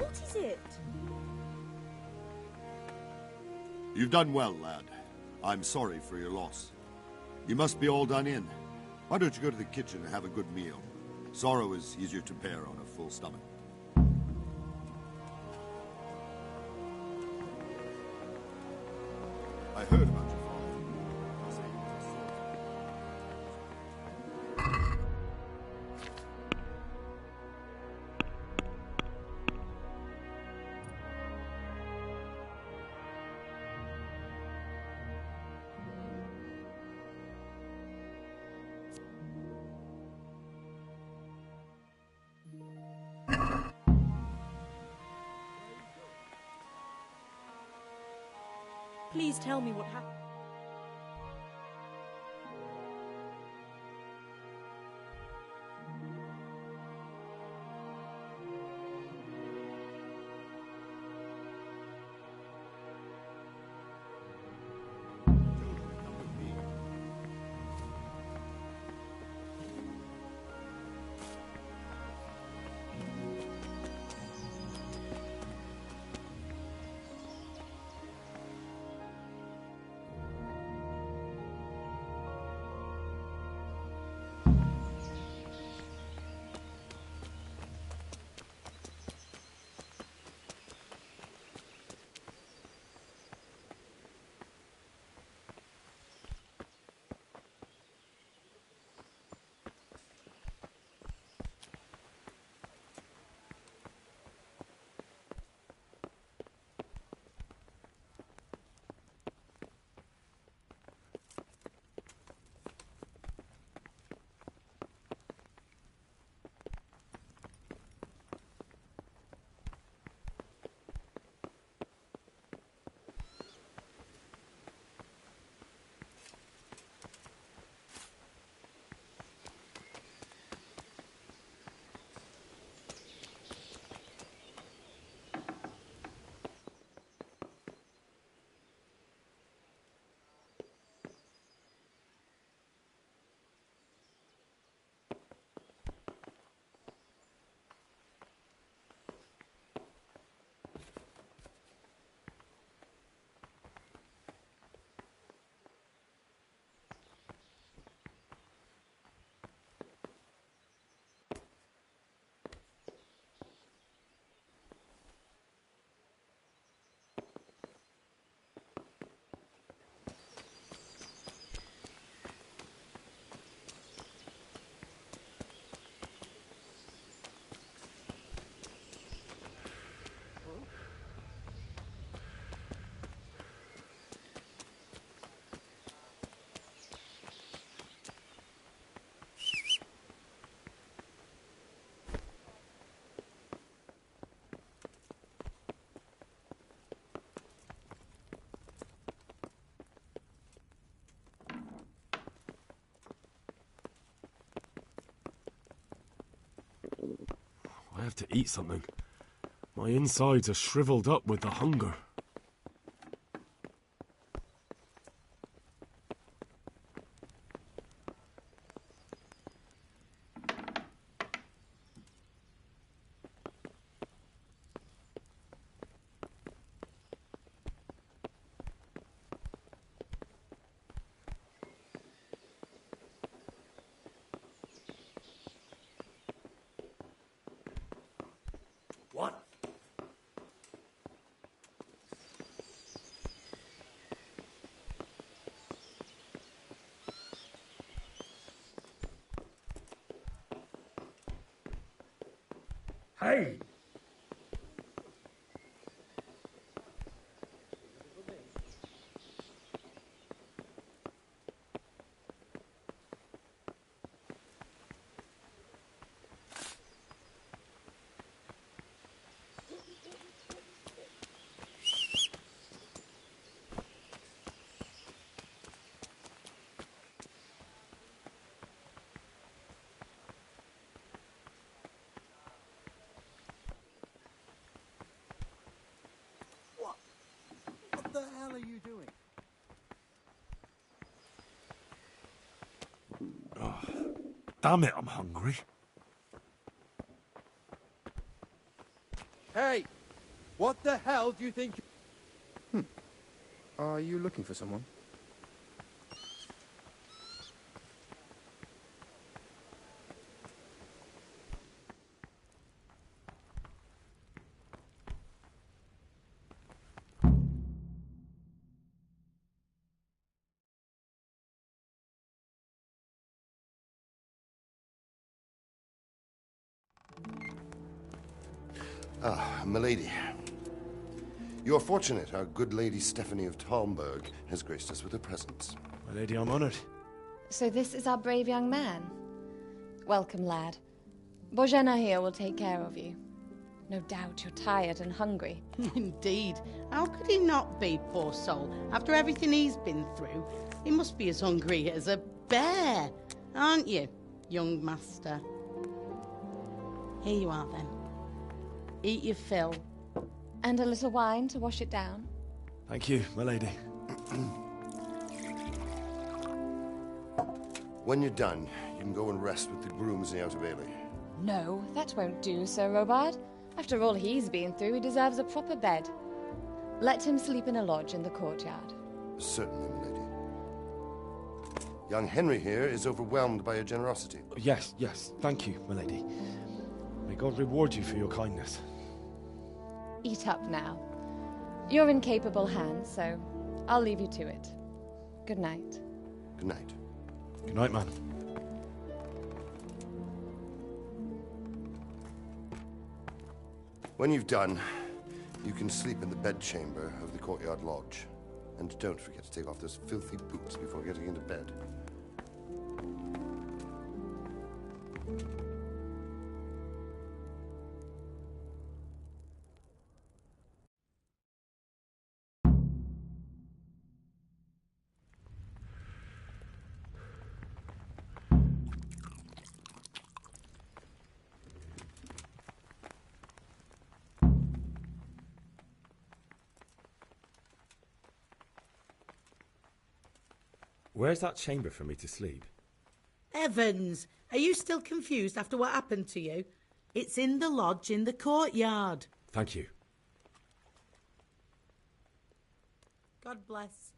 What is it? You've done well, lad. I'm sorry for your loss. You must be all done in. Why don't you go to the kitchen and have a good meal? Sorrow is easier to bear on a full stomach. I heard about your father. Please tell me what happened. I have to eat something. My insides are shriveled up with the hunger. What? Hey! What the hell are you doing? Damn it, I'm hungry. Hey! What the hell do you think? Are you looking for someone? Ah, milady. You are fortunate our good lady Stephanie of Talmberg has graced us with her presence. My lady, I'm honoured. So this is our brave young man. Welcome, lad. Bojana here will take care of you. No doubt you're tired and hungry. Indeed. How could he not be, poor soul? After everything he's been through, he must be as hungry as a bear, aren't you, young master? Here you are, then. Eat your fill. And a little wine to wash it down. Thank you, my lady. When you're done, you can go and rest with the grooms in the Outer Bailey. No, that won't do, Sir Robard. After all he's been through, he deserves a proper bed. Let him sleep in a lodge in the courtyard. Certainly, milady. Young Henry here is overwhelmed by your generosity. Yes, yes, thank you, my lady. May God reward you for your kindness. Eat up now. You're in capable hands, so I'll leave you to it. Good night. Good night. Good night, man. When you've done, you can sleep in the bedchamber of the courtyard lodge. And don't forget to take off those filthy boots before getting into bed. Where's that chamber for me to sleep? Evans, are you still confused after what happened to you? It's in the lodge in the courtyard. Thank you. God bless.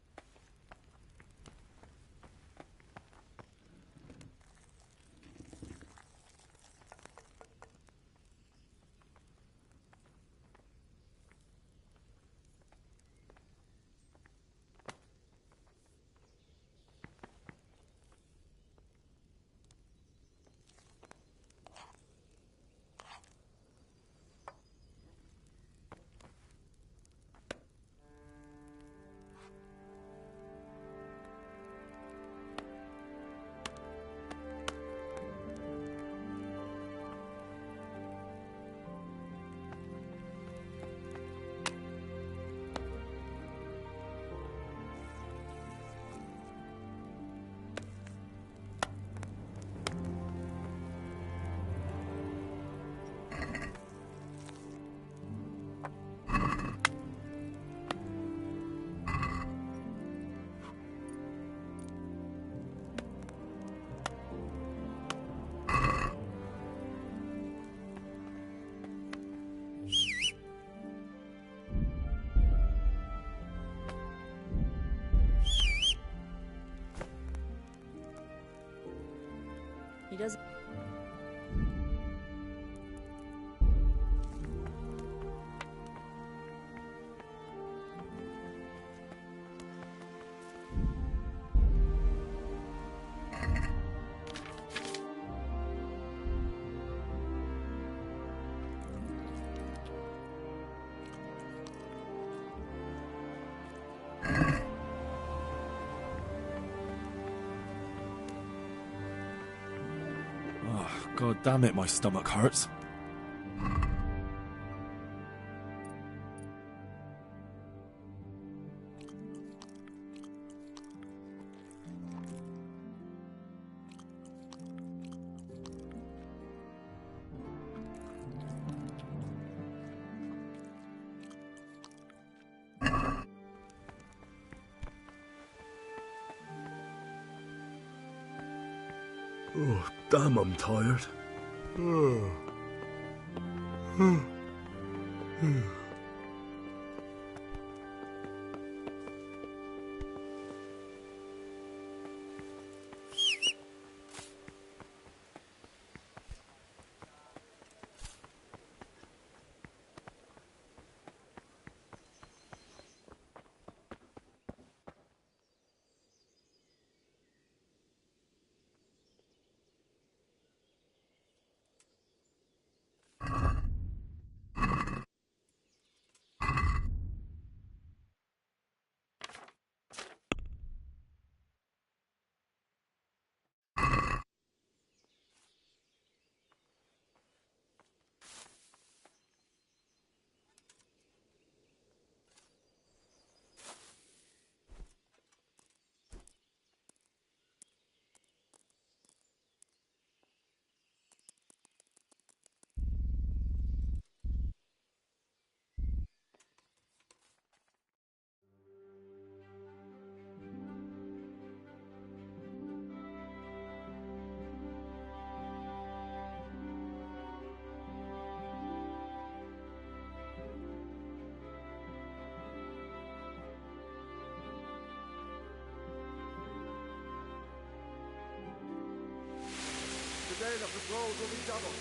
He does. God damn it, my stomach hurts. Oh, damn, I'm tired. strain of the blows will be doubled.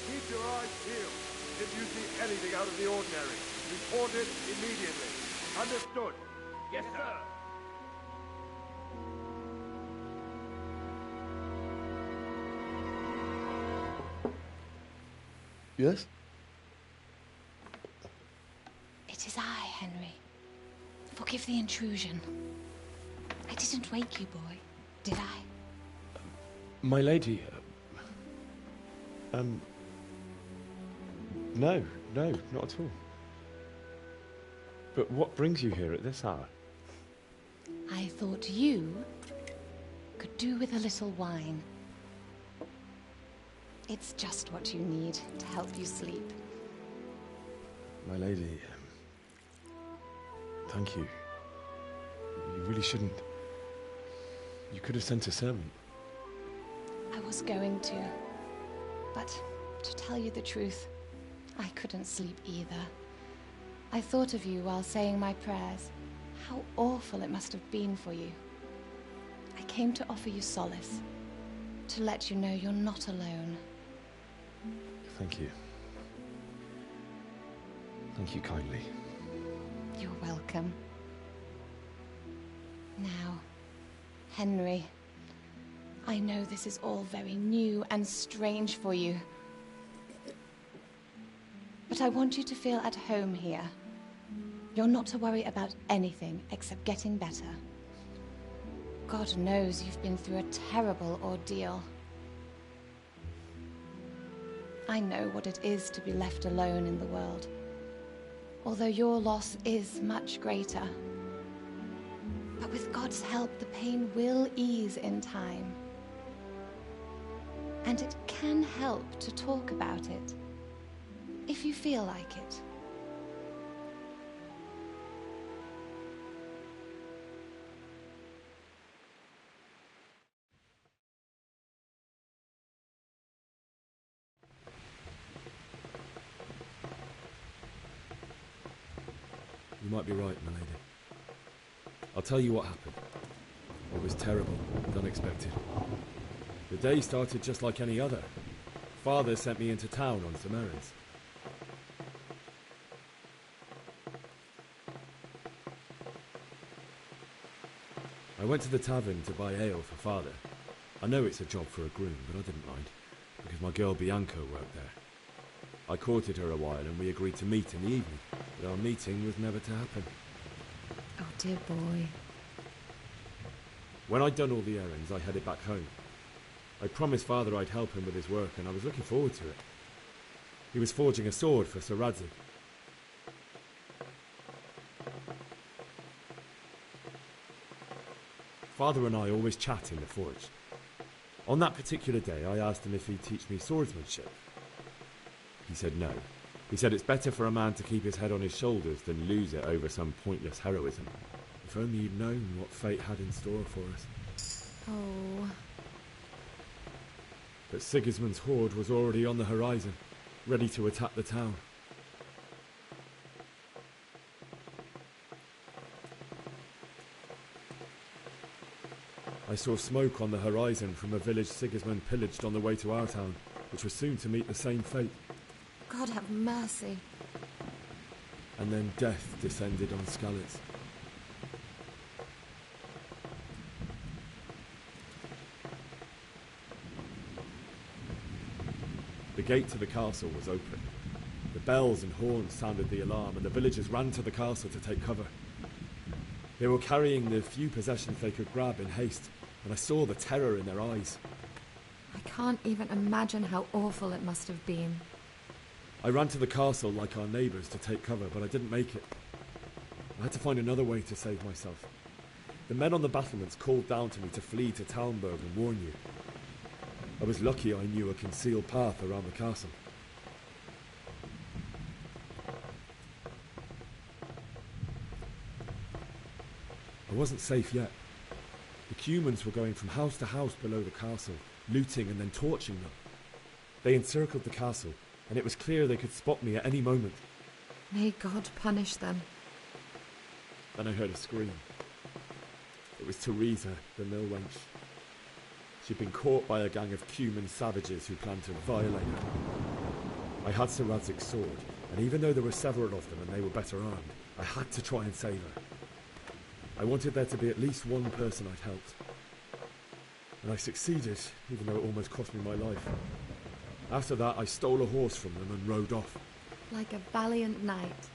Keep your eyes peeled. If you see anything out of the ordinary, report it immediately. Understood? Yes, sir. Yes? It is I, Henry. Forgive the intrusion. I didn't wake you, boy, did I? My lady, no, not at all. But what brings you here at this hour? I thought you could do with a little wine. It's just what you need to help you sleep. My lady, thank you. You really shouldn't. You could have sent a servant. I was going to, but to tell you the truth, I couldn't sleep either. I thought of you while saying my prayers. How awful it must have been for you. I came to offer you solace, to let you know you're not alone. Thank you. Thank you kindly. You're welcome. Now, Henry, I know this is all very new and strange for you. But I want you to feel at home here. You're not to worry about anything except getting better. God knows you've been through a terrible ordeal. I know what it is to be left alone in the world, although your loss is much greater. But with God's help, the pain will ease in time. And it can help to talk about it, if you feel like it. You might be right, my lady. I'll tell you what happened. It was terrible and unexpected. The day started just like any other. Father sent me into town on some errands. I went to the tavern to buy ale for Father. I know it's a job for a groom, but I didn't mind, because my girl Bianca worked there. I courted her a while and we agreed to meet in the evening, but our meeting was never to happen. Oh, dear boy. When I'd done all the errands, I headed back home. I promised Father I'd help him with his work, and I was looking forward to it. He was forging a sword for Sir Radzig. Father and I always chat in the forge. On that particular day, I asked him if he'd teach me swordsmanship. He said no. He said it's better for a man to keep his head on his shoulders than lose it over some pointless heroism. If only he'd known what fate had in store for us. Oh. But Sigismund's horde was already on the horizon, ready to attack the town. I saw smoke on the horizon from a village Sigismund pillaged on the way to our town, which was soon to meet the same fate. God have mercy. And then death descended on Skalitz. The gate to the castle was open. The bells and horns sounded the alarm, and the villagers ran to the castle to take cover. They were carrying the few possessions they could grab in haste, and I saw the terror in their eyes. I can't even imagine how awful it must have been. I ran to the castle like our neighbours to take cover, but I didn't make it. I had to find another way to save myself. The men on the battlements called down to me to flee to Talmberg and warn you. I was lucky I knew a concealed path around the castle. I wasn't safe yet. The Cumans were going from house to house below the castle, looting and then torching them. They encircled the castle, and it was clear they could spot me at any moment. May God punish them. Then I heard a scream. It was Teresa, the mill wench. She'd been caught by a gang of Cuman savages who planned to violate her. I had Sir Radzig's sword, and even though there were several of them and they were better armed, I had to try and save her. I wanted there to be at least one person I'd helped. And I succeeded, even though it almost cost me my life. After that, I stole a horse from them and rode off. Like a valiant knight.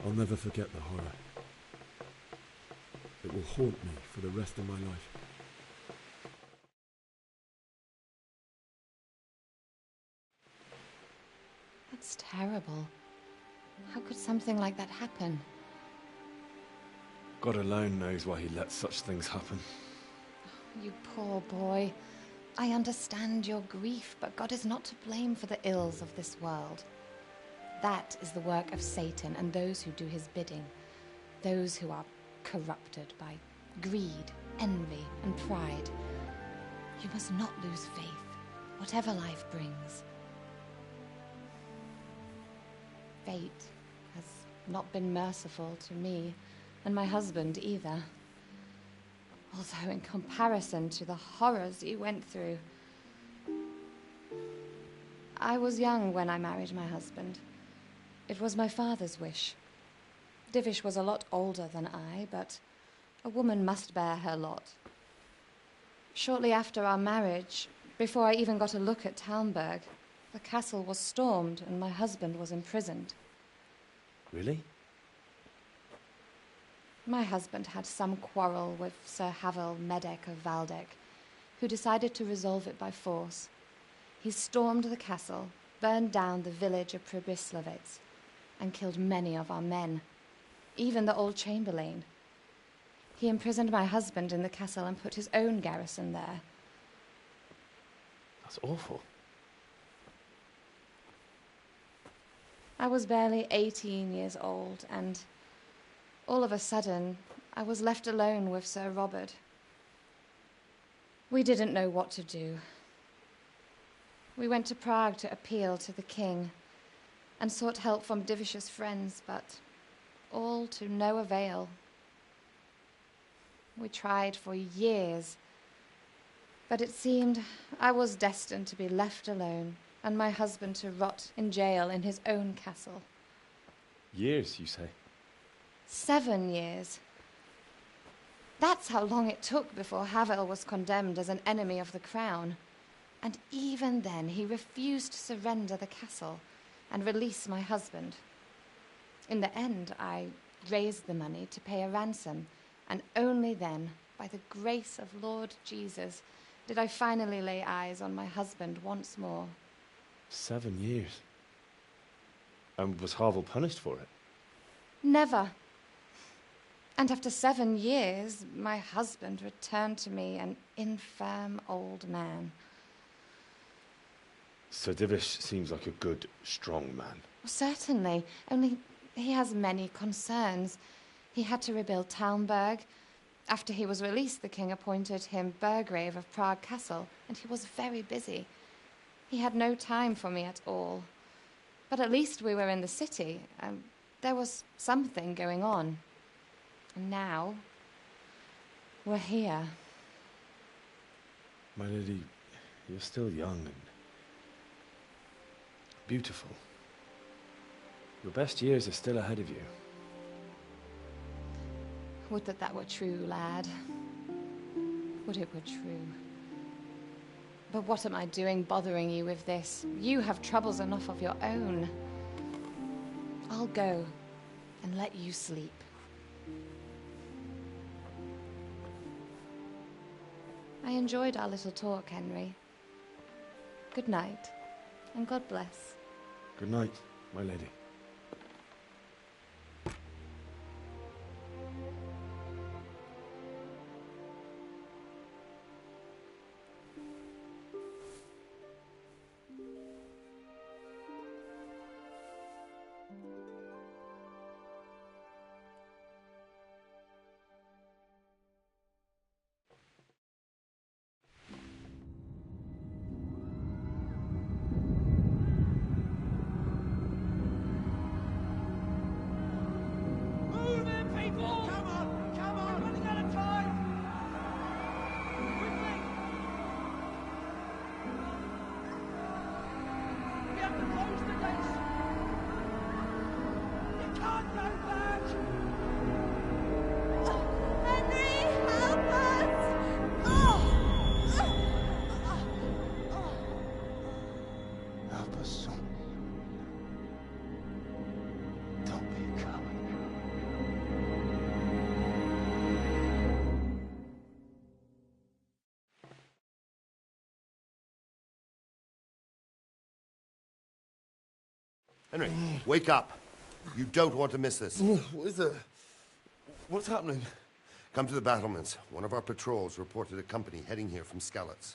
I'll never forget the horror. It will haunt me for the rest of my life. That's terrible. How could something like that happen? God alone knows why he lets such things happen. You poor boy. I understand your grief, but God is not to blame for the ills of this world. That is the work of Satan and those who do his bidding. Those who are corrupted by greed, envy, and pride. You must not lose faith, whatever life brings. Fate has not been merciful to me, and my husband either. Although in comparison to the horrors you went through. I was young when I married my husband. It was my father's wish. Divish was a lot older than I, but a woman must bear her lot. Shortly after our marriage, before I even got a look at Talmberg, the castle was stormed and my husband was imprisoned. Really? My husband had some quarrel with Sir Havel Medek of Valdek, who decided to resolve it by force. He stormed the castle, burned down the village of Pribyslavets, and killed many of our men, even the old chamberlain. He imprisoned my husband in the castle and put his own garrison there. That's awful. I was barely 18 years old, and all of a sudden, I was left alone with Sir Robert. We didn't know what to do. We went to Prague to appeal to the king and sought help from Divish's friends, but all to no avail. We tried for years, but it seemed I was destined to be left alone and my husband to rot in jail in his own castle. Years, you say? 7 years. That's how long it took before Havel was condemned as an enemy of the crown. And even then, he refused to surrender the castle and release my husband. In the end, I raised the money to pay a ransom, and only then, by the grace of Lord Jesus, did I finally lay eyes on my husband once more. 7 years? And was Havel punished for it? Never. And after 7 years, my husband returned to me an infirm old man. Sir Divish seems like a good, strong man. Certainly, only he has many concerns. He had to rebuild Talmberg. After he was released, the king appointed him Burgrave of Prague Castle, and he was very busy. He had no time for me at all. But at least we were in the city, and there was something going on. And now, we're here. My lady, you're still young and beautiful. Your best years are still ahead of you. Would that that were true, lad. Would it were true. But what am I doing bothering you with this? You have troubles enough of your own. I'll go and let you sleep. I enjoyed our little talk, Henry. Good night, and God bless. Good night, my lady. Henry, wake up. You don't want to miss this. What is it? What's happening? Come to the battlements. One of our patrols reported a company heading here from Skalitz.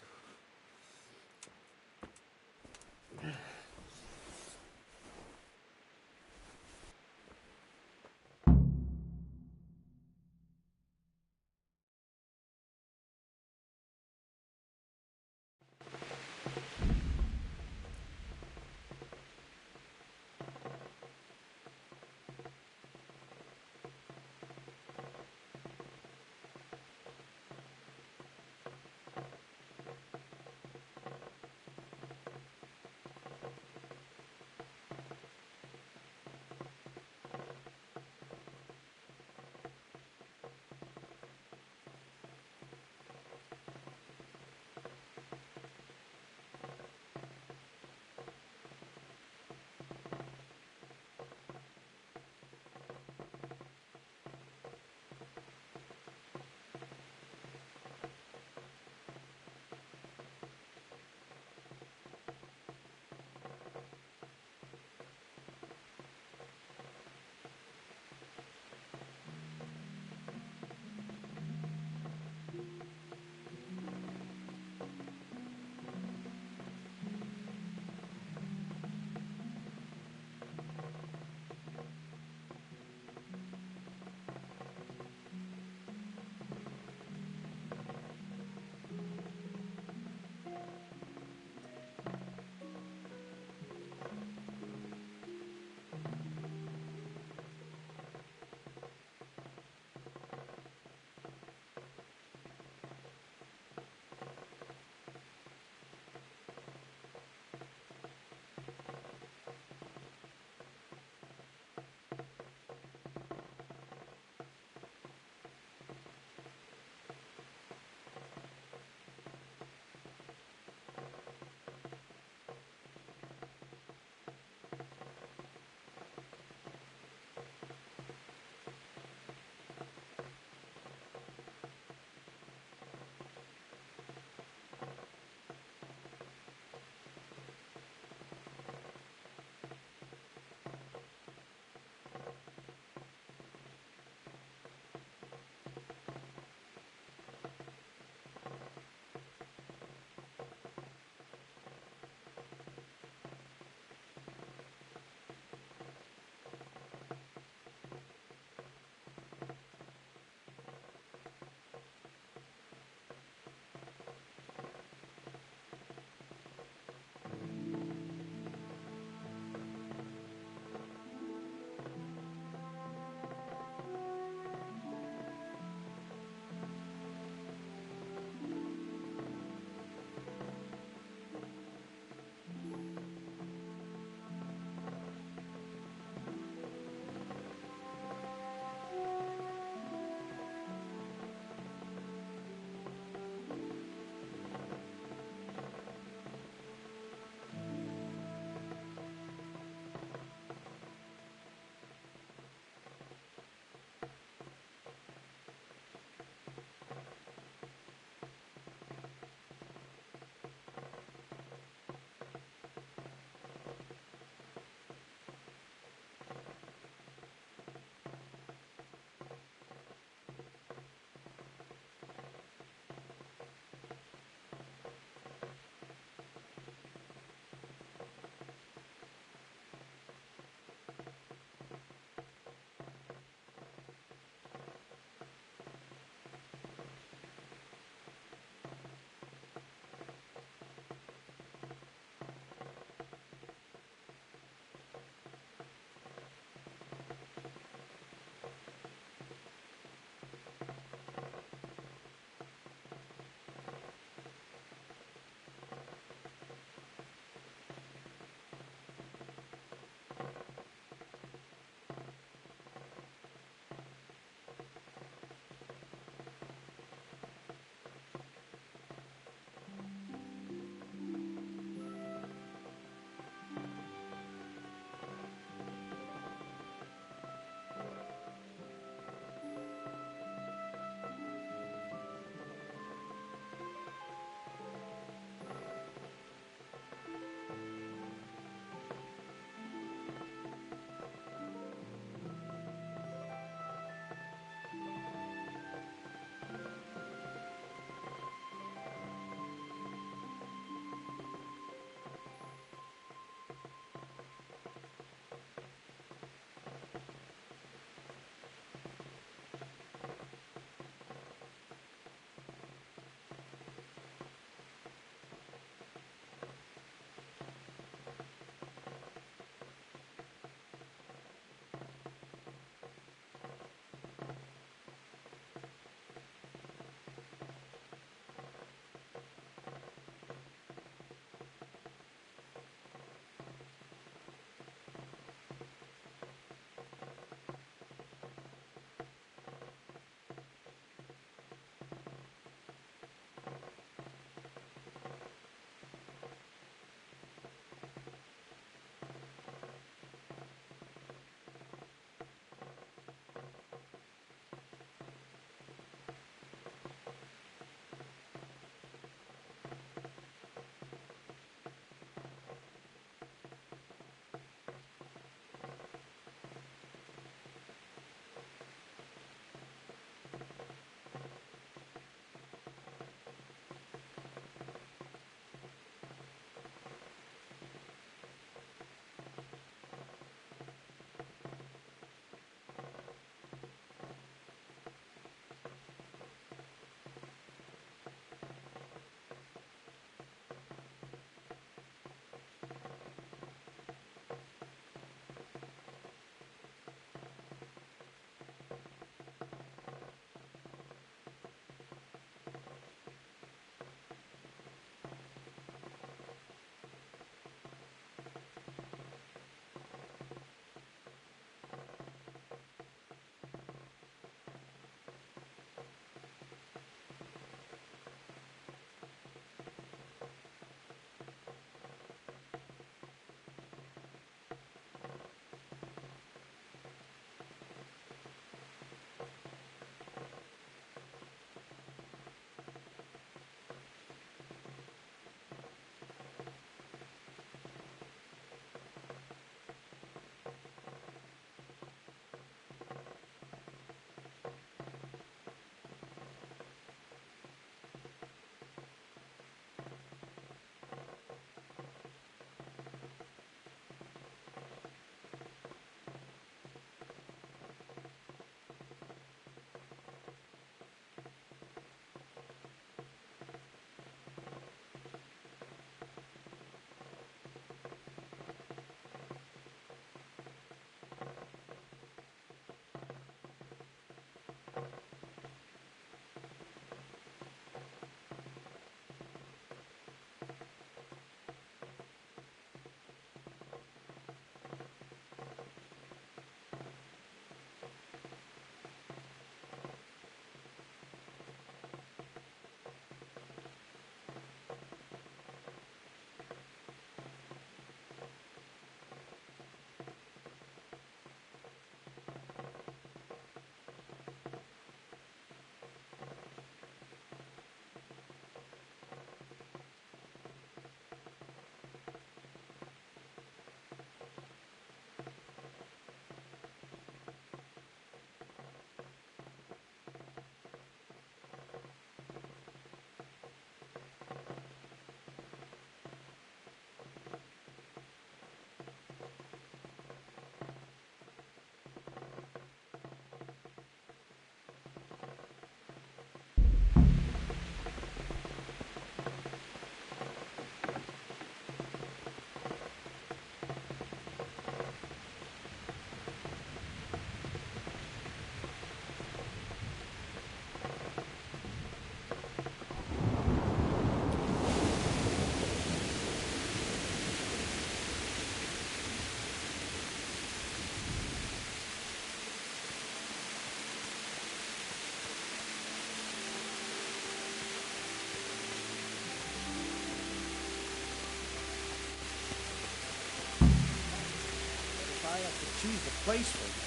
the place for them.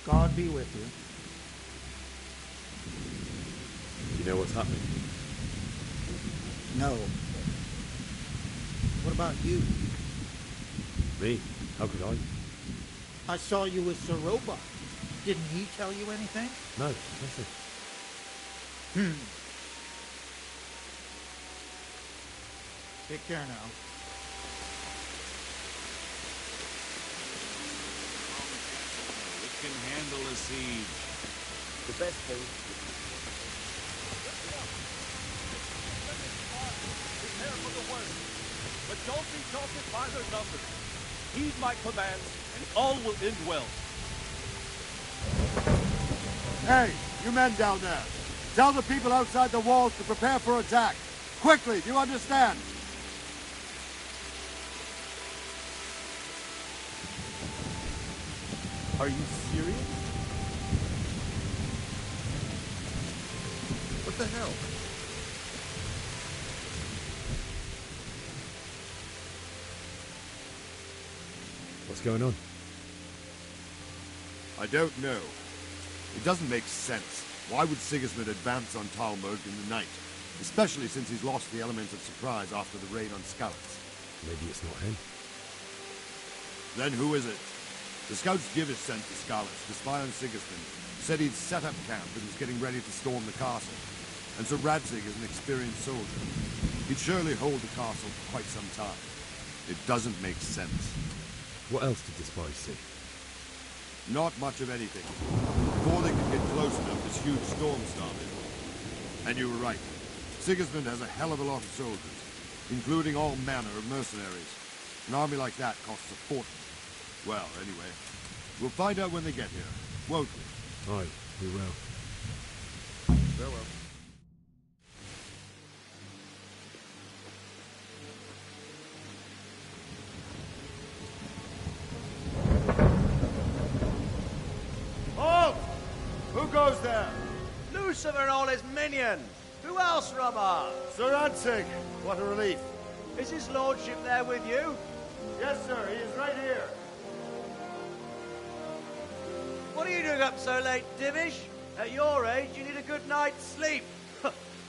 God be with you. You know what's happening? No. What about you? Me? How could I? I saw you with Saroba. Didn't he tell you anything? No, nothing. Take care now. It can handle a siege. The best thing. Prepare for the worst, but don't be daunted by their numbers. Heed my commands, and all will end well. Hey, you men down there. Tell the people outside the walls to prepare for attack. Quickly, do you understand? Are you serious? What the hell? What's going on? I don't know. It doesn't make sense. Why would Sigismund advance on Talmberg in the night? Especially since he's lost the element of surprise after the raid on Skalitz. Maybe it's not him. Then who is it? The scouts Divish sent to Skalitz to spy on Sigismund said he'd set up camp and was getting ready to storm the castle. And so Radzig is an experienced soldier. He'd surely hold the castle for quite some time. It doesn't make sense. What else did the spies see? Not much of anything. Before they could get close enough, this huge storm started. And you were right. Sigismund has a hell of a lot of soldiers, including all manner of mercenaries. An army like that costs a fortune. Well, anyway, we'll find out when they get here, won't we? Aye, we will. Farewell. Halt! Who goes there? Lucifer and all his minions! Who else, Robert? Sir Radzig, what a relief. Is his lordship there with you? Yes, sir, he is right here. What are you doing up so late, Divish? At your age, you need a good night's sleep.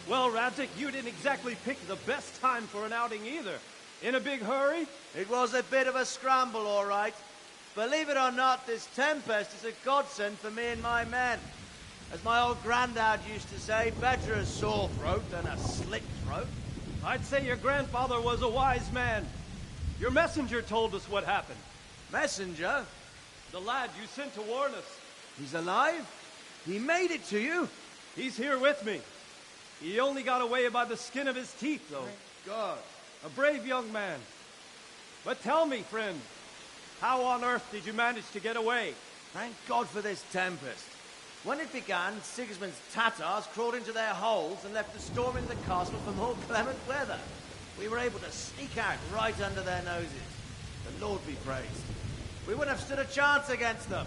Well, Radzig, you didn't exactly pick the best time for an outing either. In a big hurry? It was a bit of a scramble, all right. Believe it or not, this tempest is a godsend for me and my men. As my old granddad used to say, better a sore throat than a slit throat. I'd say your grandfather was a wise man. Your messenger told us what happened. Messenger? The lad you sent to warn us. He's alive? He made it to you? He's here with me. He only got away by the skin of his teeth, though. Thank God. A brave young man. But tell me, friend, how on earth did you manage to get away? Thank God for this tempest. When it began, Sigismund's Tatars crawled into their holes and left the storm in the castle for more clement weather. We were able to sneak out right under their noses. The Lord be praised. We wouldn't have stood a chance against them.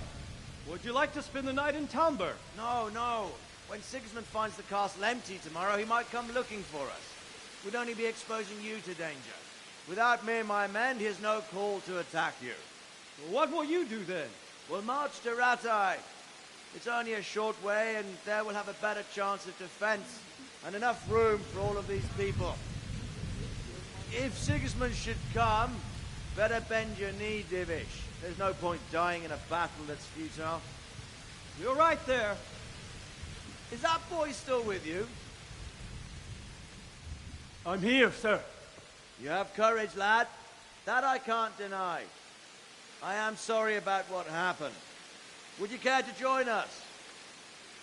Would you like to spend the night in Talmberg? No, no. When Sigismund finds the castle empty tomorrow, he might come looking for us. We'd only be exposing you to danger. Without me and my men, he has no call to attack you. Well, what will you do then? We'll march to Ratai. It's only a short way, and there we'll have a better chance of defense, and enough room for all of these people. If Sigismund should come, better bend your knee, Divish. There's no point dying in a battle that's futile. You're right there. Is that boy still with you? I'm here, sir. You have courage, lad. That I can't deny. I am sorry about what happened. Would you care to join us?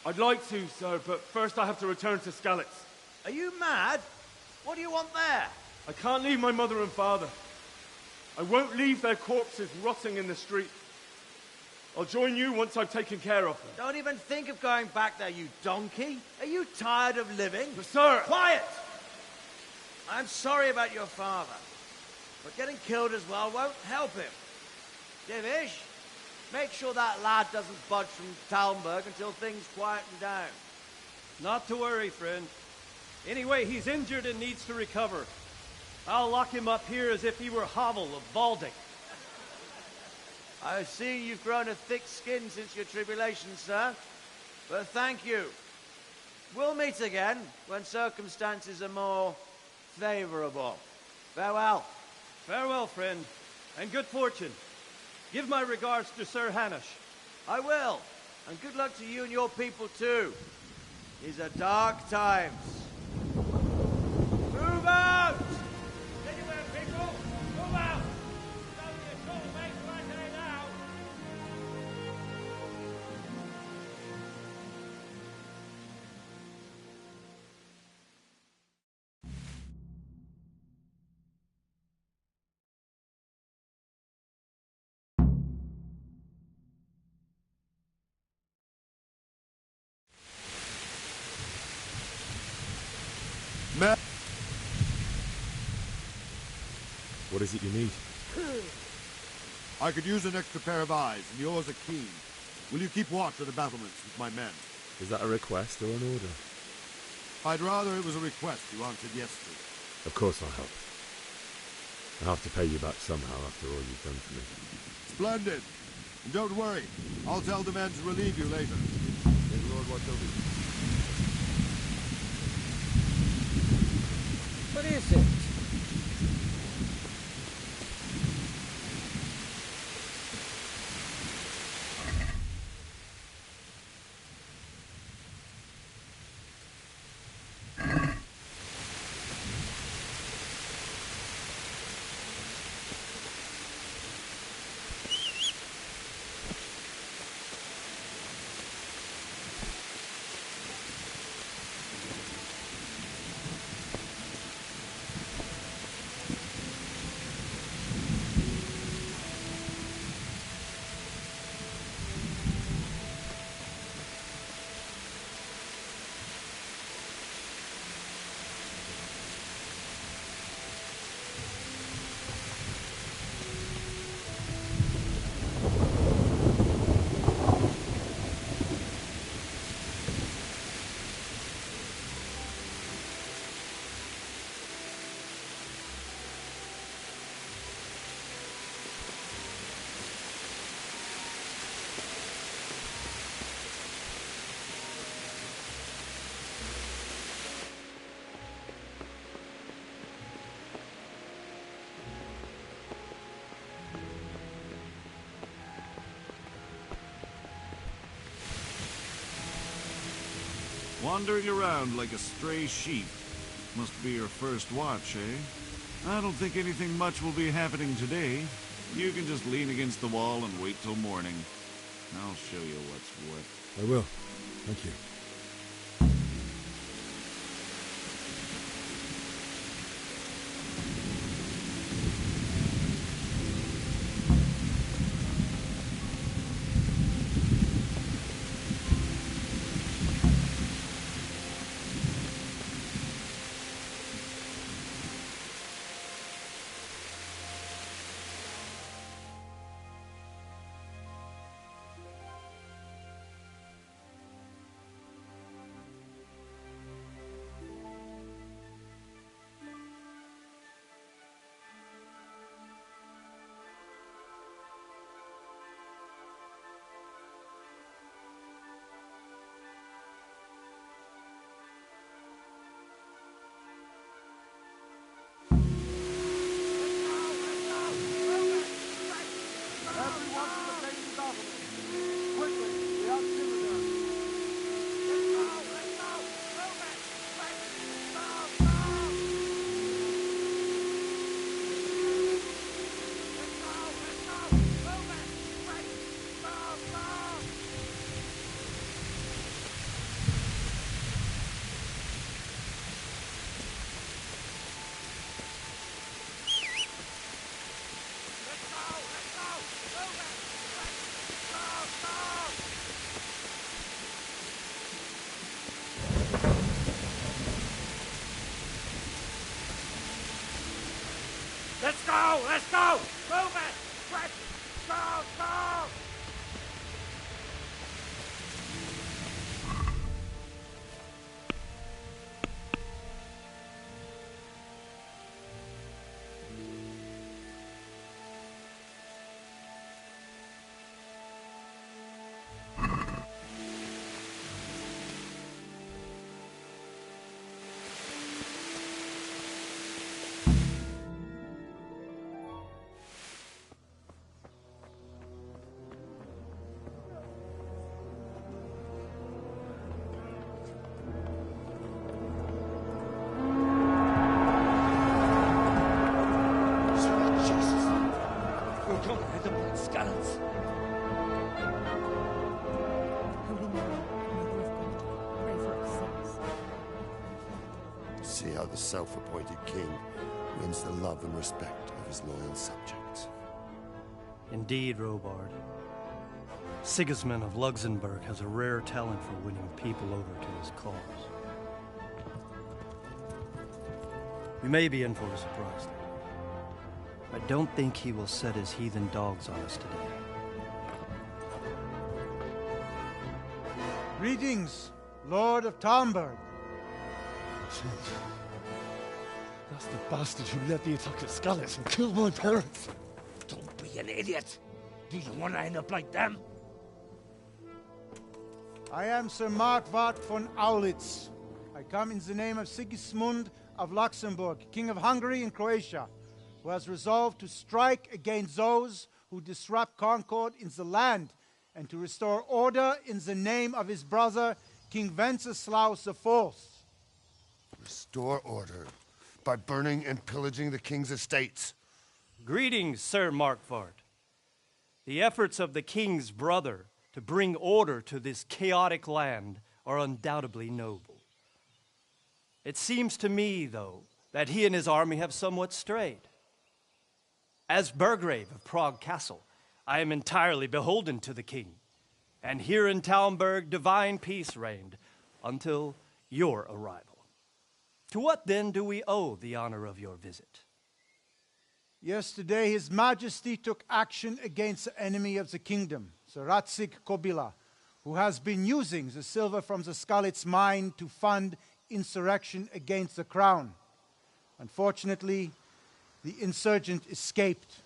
I'd like to, sir, but first I have to return to Skalitz. Are you mad? What do you want there? I can't leave my mother and father. I won't leave their corpses rotting in the street. I'll join you once I've taken care of them. Don't even think of going back there, you donkey. Are you tired of living? But, sir... Quiet! I'm sorry about your father, but getting killed as well won't help him. Divish, make sure that lad doesn't budge from Talmberg until things quieten down. Not to worry, friend. Anyway, he's injured and needs to recover. I'll lock him up here as if he were Havel of Valdic. I've seen you've grown a thick skin since your tribulation, sir. But thank you. We'll meet again when circumstances are more favorable. Farewell. Farewell, friend, and good fortune. Give my regards to Sir Hanush. I will. And good luck to you and your people, too. These are dark times. Move out! Anywhere, people! Move out! It's only a short way to our day now. What is it you need? I could use an extra pair of eyes, and yours are keen. Will you keep watch at the battlements with my men? Is that a request or an order? I'd rather it was a request you answered yes to. Of course I'll help. I'll have to pay you back somehow after all you've done for me. Splendid! And don't worry, I'll tell the men to relieve you later. May the Lord watch over you. What is it? Wandering around like a stray sheep. Must be your first watch, eh? I don't think anything much will be happening today. You can just lean against the wall and wait till morning. I'll show you what's what. I will. Thank you. Let's go! Let's go! Move it! Quick! Go! Go! Don't let them blood scallops. Holy Mary, Mother of God, pray for us sinners. See how the self-appointed king wins the love and respect of his loyal subjects. Indeed, Robard. Sigismund of Luxembourg has a rare talent for winning people over to his cause. We may be in for a surprise, though. I don't think he will set his heathen dogs on us today. Greetings, Lord of Talmberg. That's the bastard who led the attack at Scarlet and killed my parents. Don't be an idiot. Do you want to end up like them? I am Sir Markwart von Aulitz. I come in the name of Sigismund of Luxembourg, King of Hungary and Croatia, who has resolved to strike against those who disrupt concord in the land and to restore order in the name of his brother, King Wenceslaus IV. Restore order by burning and pillaging the king's estates. Greetings, Sir Markwart. The efforts of the king's brother to bring order to this chaotic land are undoubtedly noble. It seems to me, though, that he and his army have somewhat strayed. As Burgrave of Prague Castle, I am entirely beholden to the king, and here in Talmberg divine peace reigned until your arrival. To what then do we owe the honor of your visit? Yesterday, His Majesty took action against the enemy of the kingdom, Sir Radzig Kobyla, who has been using the silver from the Skalitz mine to fund insurrection against the crown. Unfortunately, the insurgent escaped.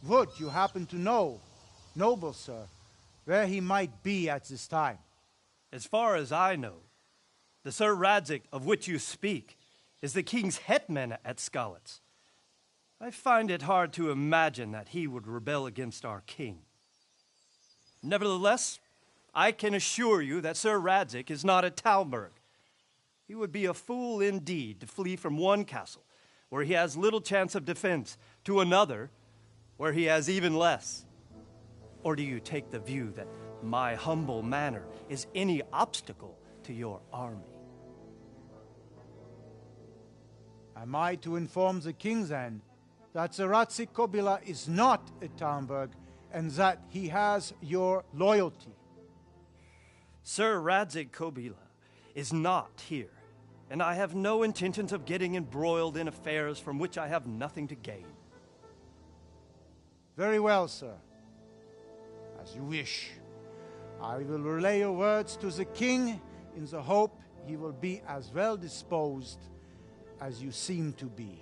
Would you happen to know, noble sir, where he might be at this time? As far as I know, the Sir Radzig of which you speak is the king's hetman at Skalitz. I find it hard to imagine that he would rebel against our king. Nevertheless, I can assure you that Sir Radzig is not at Talmberg. He would be a fool indeed to flee from one castle, where he has little chance of defense, to another, where he has even less. Or do you take the view that my humble manner is any obstacle to your army? Am I to inform the king then that Sir Radzig Kobyla is not at Talmberg and that he has your loyalty? Sir Radzig Kobyla is not here, and I have no intentions of getting embroiled in affairs from which I have nothing to gain. Very well, sir. As you wish. I will relay your words to the king in the hope he will be as well disposed as you seem to be.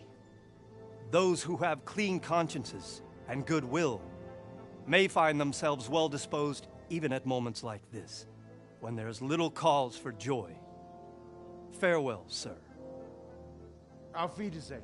Those who have clean consciences and goodwill may find themselves well disposed even at moments like this, when there is little cause for joy. Farewell, sir. Auf Wiedersehen.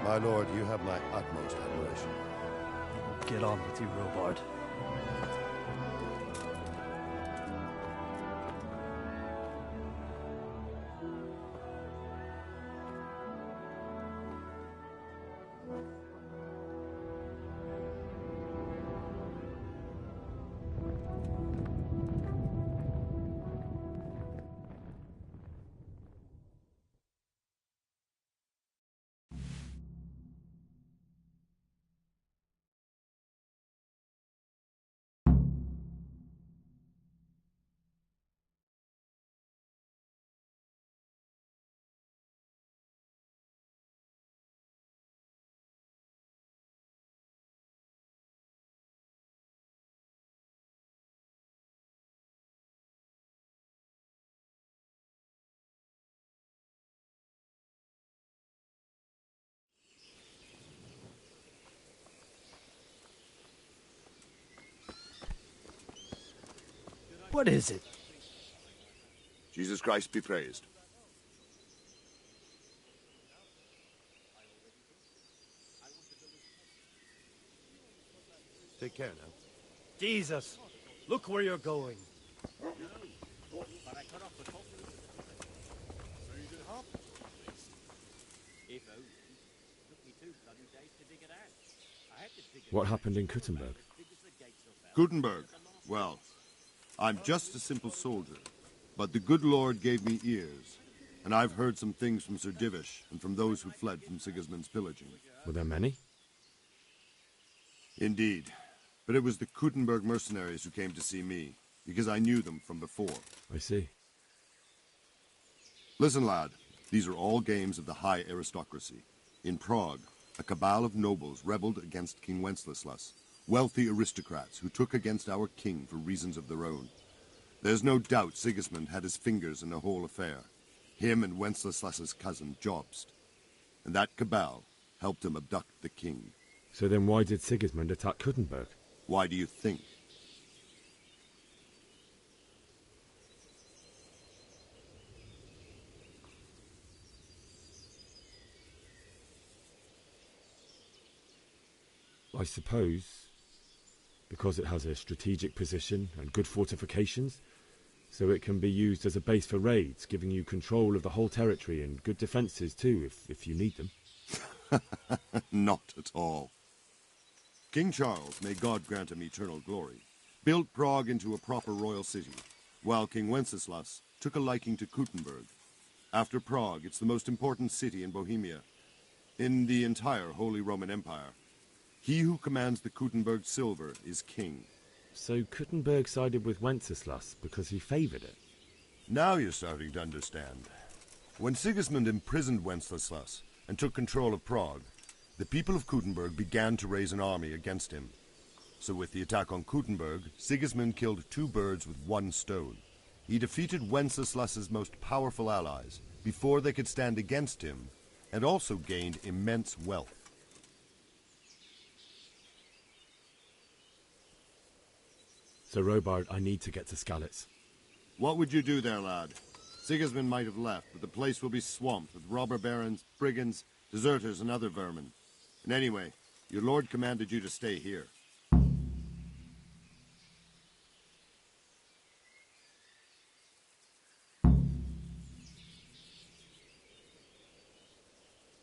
My lord, you have my utmost admiration. Get on with you, Robard. What is it? Jesus Christ be praised. Take care now. Jesus, look where you're going. But I cut off the top of it. So you can hop? If only. Took me 2 bloody days to dig it out. I had to dig it What happened in Kuttenberg? Gutenberg. Well, I'm just a simple soldier, but the good Lord gave me ears, and I've heard some things from Sir Divish and from those who fled from Sigismund's pillaging. Were there many? Indeed, but it was the Kuttenberg mercenaries who came to see me, because I knew them from before. I see. Listen, lad, these are all games of the high aristocracy. In Prague, a cabal of nobles rebelled against King Wenceslas, wealthy aristocrats who took against our king for reasons of their own. There's no doubt Sigismund had his fingers in the whole affair, him and Wenceslas's cousin Jobst. And that cabal helped him abduct the king. So then why did Sigismund attack Kuttenberg? Why do you think? I suppose because it has a strategic position and good fortifications, so it can be used as a base for raids, giving you control of the whole territory and good defences too, if you need them. Not at all. King Charles, may God grant him eternal glory, built Prague into a proper royal city, while King Wenceslas took a liking to Kuttenberg. After Prague, it's the most important city in Bohemia, in the entire Holy Roman Empire. He who commands the Kuttenberg silver is king. So Kuttenberg sided with Wenceslas because he favoured it? Now you're starting to understand. When Sigismund imprisoned Wenceslas and took control of Prague, the people of Kuttenberg began to raise an army against him. So with the attack on Kuttenberg, Sigismund killed 2 birds with 1 stone. He defeated Wenceslas's most powerful allies before they could stand against him, and also gained immense wealth. So Robard, I need to get to Skalitz. What would you do there, lad? Sigismund might have left, but the place will be swamped with robber barons, brigands, deserters, and other vermin. And anyway, your lord commanded you to stay here.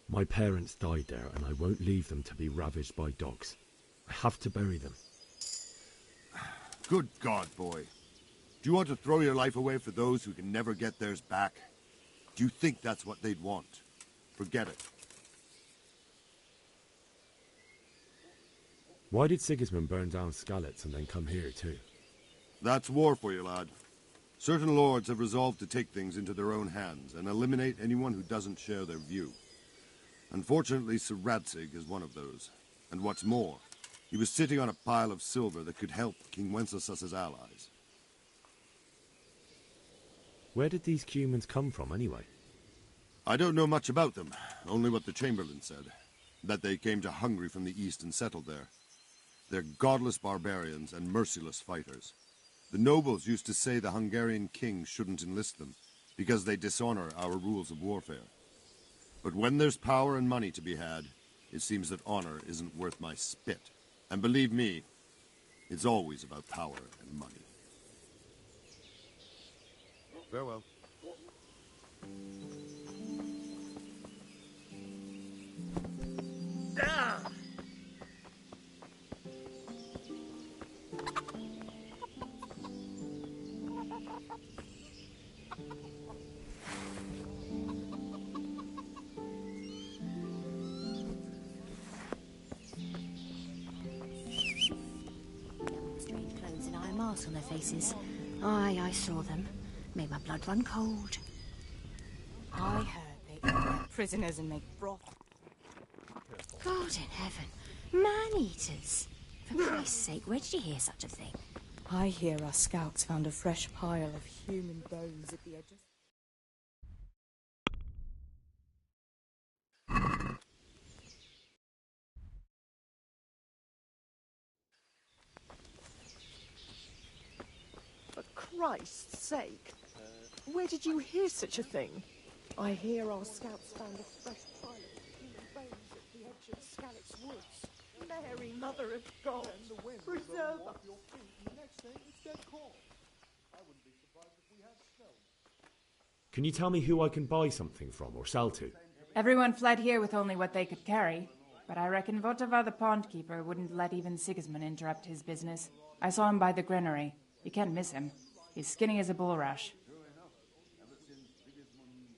My parents died there, and I won't leave them to be ravaged by dogs. I have to bury them. Good God, boy. Do you want to throw your life away for those who can never get theirs back? Do you think that's what they'd want? Forget it. Why did Sigismund burn down Skalitz and then come here too? That's war for you, lad. Certain lords have resolved to take things into their own hands and eliminate anyone who doesn't share their view. Unfortunately, Sir Radzig is one of those. And what's more, he was sitting on a pile of silver that could help King Wenceslas's allies. Where did these Cumans come from, anyway? I don't know much about them, only what the Chamberlain said. That they came to Hungary from the east and settled there. They're godless barbarians and merciless fighters. The nobles used to say the Hungarian king shouldn't enlist them, because they dishonor our rules of warfare. But when there's power and money to be had, it seems that honor isn't worth my spit. And believe me, it's always about power and money. Farewell. Strange clothes and iron masks on their faces. Aye, I saw them. Made my blood run cold. I heard they eat their prisoners and make broth. God in heaven. Man-eaters. For Christ's sake, where did you hear such a thing? I hear our scouts found a fresh pile of human bones at the edge of... For Christ's sake. Where did you hear such a thing? I hear our scouts found a fresh pile of human bones at the edge of Scalit's woods. Mary, Mother of God, preserve us. Can you tell me who I can buy something from or sell to? Everyone fled here with only what they could carry, but I reckon Votava the pond keeper wouldn't let even Sigismund interrupt his business. I saw him by the granary. You can't miss him. He's skinny as a bulrush.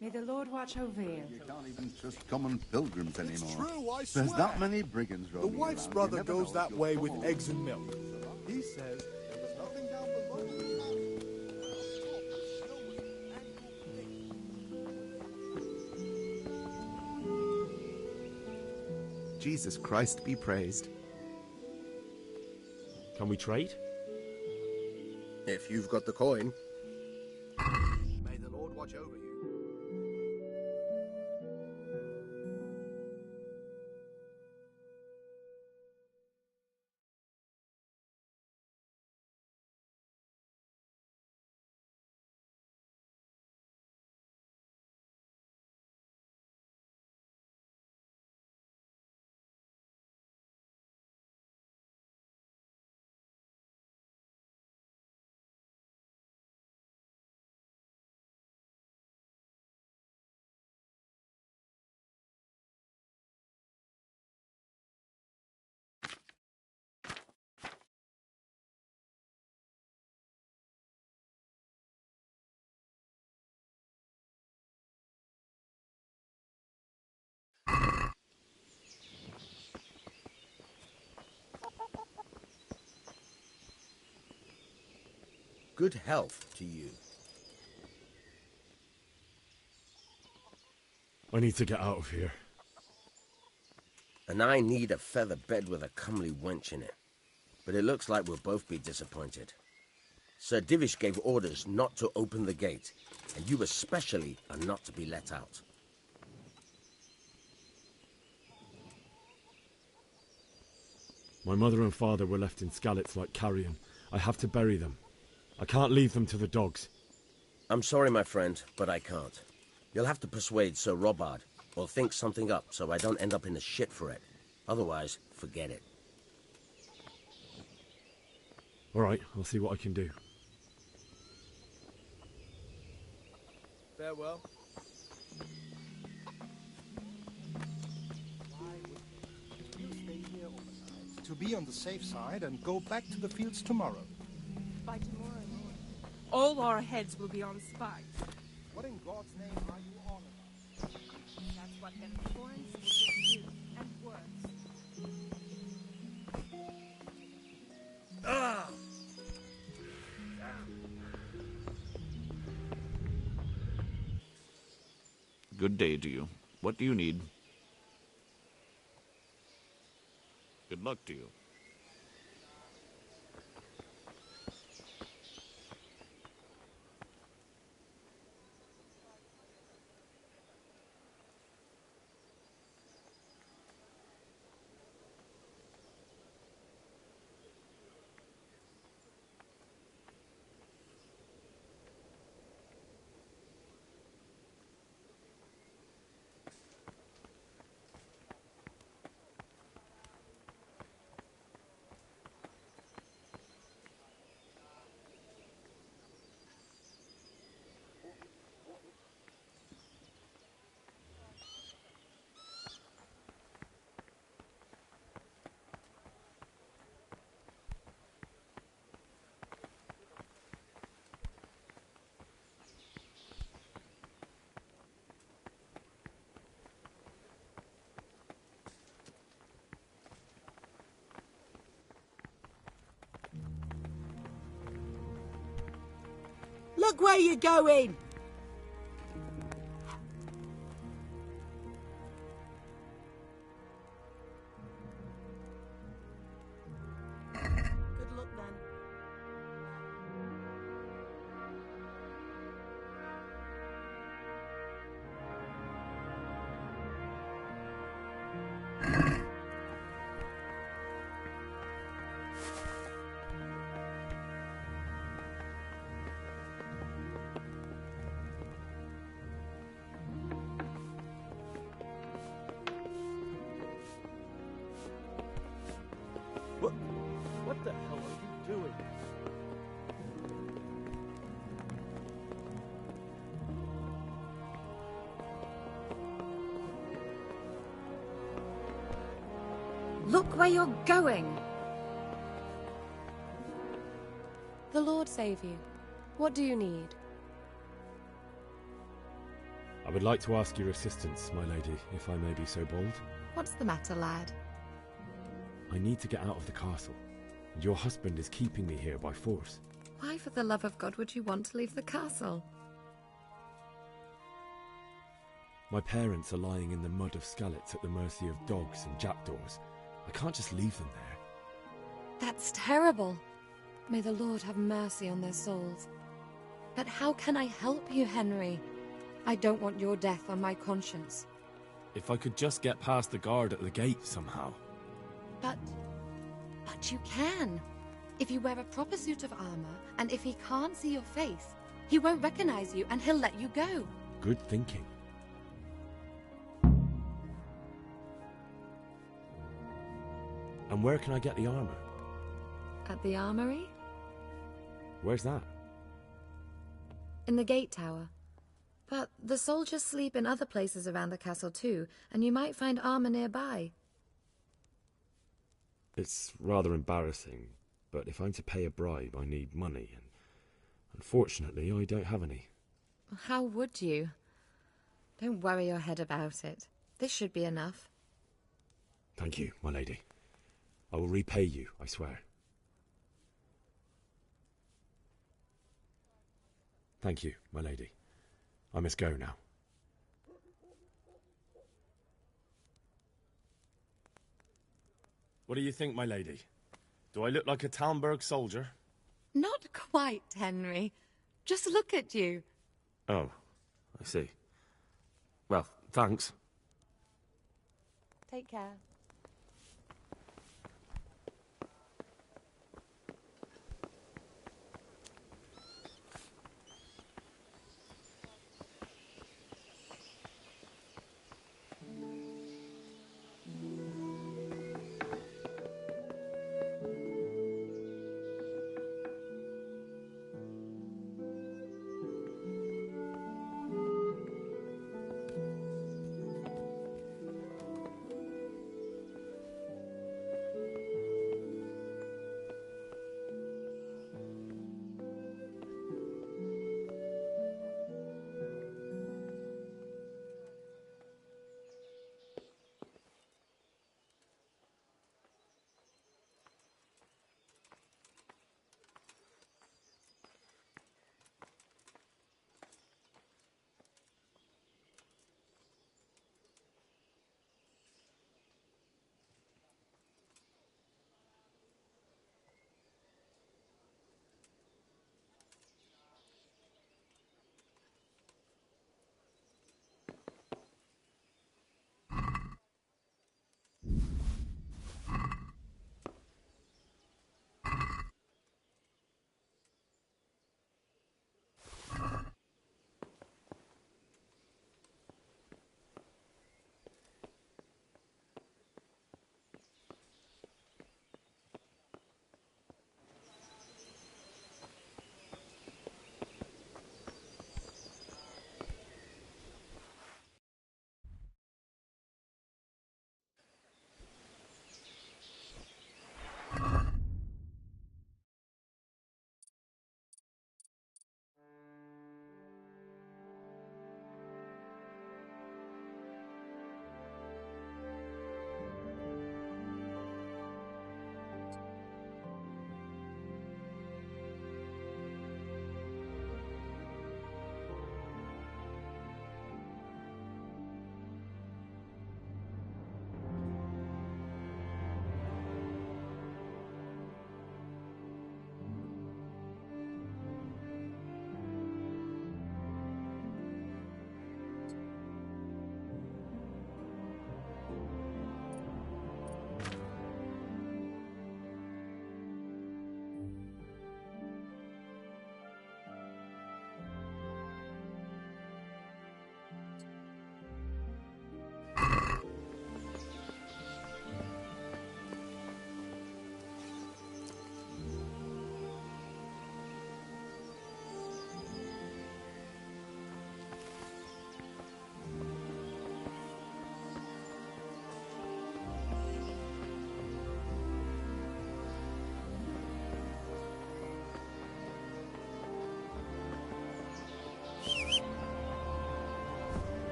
May the Lord watch over you. You can't even trust common pilgrims anymore. True, I swear. There's that many brigands The roaming wife's around. brother You never goes know that if way you'll with fall. eggs and milk. He says there's nothing down below. Jesus Christ be praised. Can we trade? If you've got the coin. May the Lord watch over you. Good health to you. I need to get out of here. And I need a feather bed with a comely wench in it. But it looks like we'll both be disappointed. Sir Divish gave orders not to open the gate, and you especially are not to be let out. My mother and father were left in Scalit's like carrion. I have to bury them. I can't leave them to the dogs. I'm sorry, my friend, but I can't. You'll have to persuade Sir Robard, or think something up so I don't end up in the shit for it. Otherwise, forget it. All right, I'll see what I can do. Farewell. We'll stay here overnight to be on the safe side and go back to the fields tomorrow. By tomorrow morning, all our heads will be on spikes. What in God's name are you on about? That's what them thorns will do, and worse. Ah! Good day to you. What do you need? Good luck to you. Look where you're going! Good luck then. Look where you're going! The Lord save you. What do you need? I would like to ask your assistance, my lady, if I may be so bold. What's the matter, lad? I need to get out of the castle, and your husband is keeping me here by force. Why, for the love of God, would you want to leave the castle? My parents are lying in the mud of Skalitz at the mercy of dogs and jackdaws. I can't just leave them there. That's terrible. May the Lord have mercy on their souls. But how can I help you, Henry? I don't want your death on my conscience. If I could just get past the guard at the gate somehow. But you can. If you wear a proper suit of armor, and if he can't see your face, he won't recognize you and he'll let you go. Good thinking. And where can I get the armor? At the armory? Where's that? In the gate tower. But the soldiers sleep in other places around the castle too, and you might find armor nearby. It's rather embarrassing, but if I'm to pay a bribe, I need money, and unfortunately, I don't have any. How would you? Don't worry your head about it. This should be enough. Thank you, my lady. I will repay you, I swear. Thank you, my lady. I must go now. What do you think, my lady? Do I look like a Talmberg soldier? Not quite, Henry. Just look at you. Oh, I see. Well, thanks. Take care.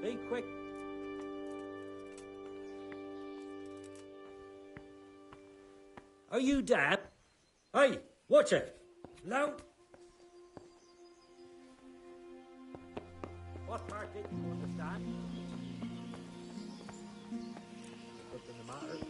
Be quick. Are you Dad? Hey, watch it. No. What part didn't you understand? Nothing the matter.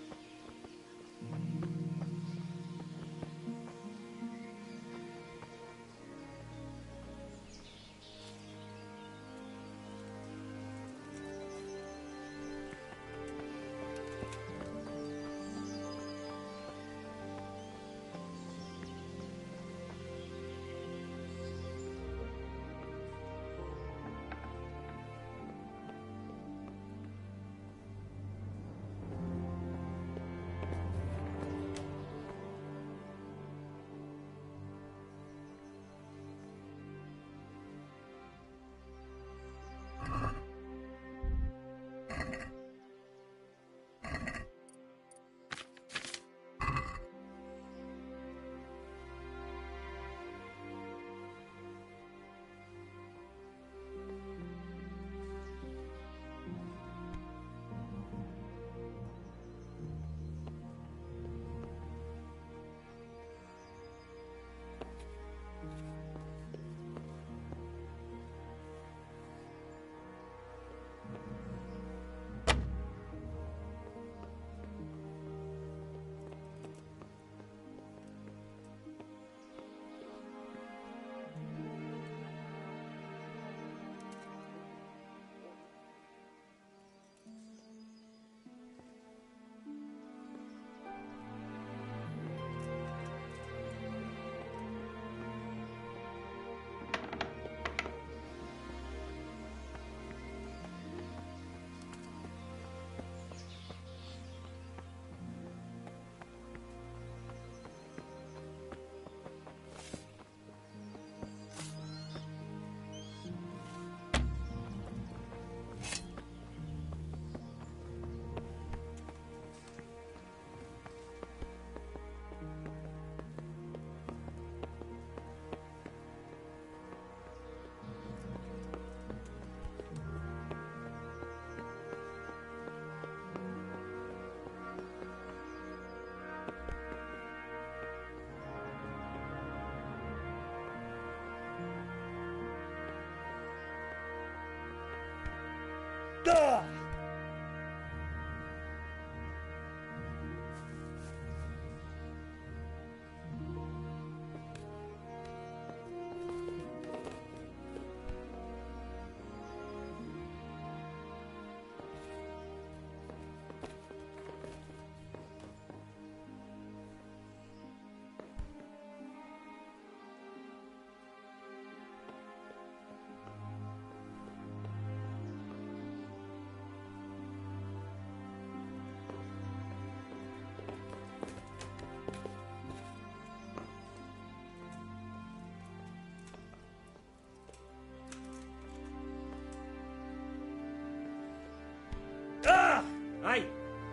Hey,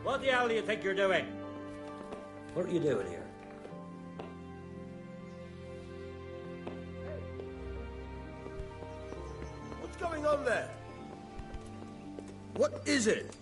what the hell do you think you're doing? What are you doing here? What's going on there? What is it?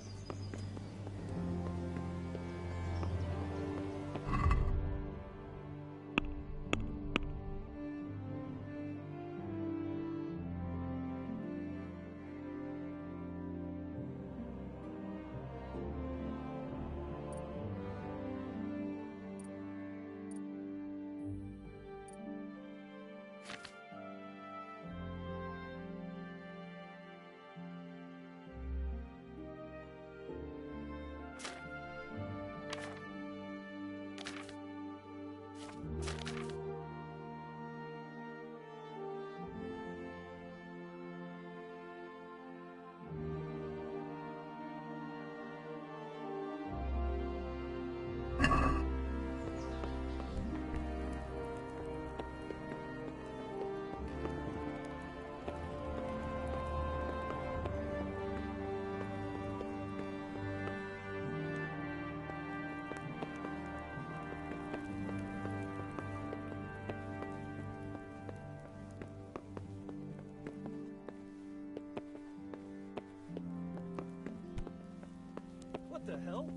What the hell?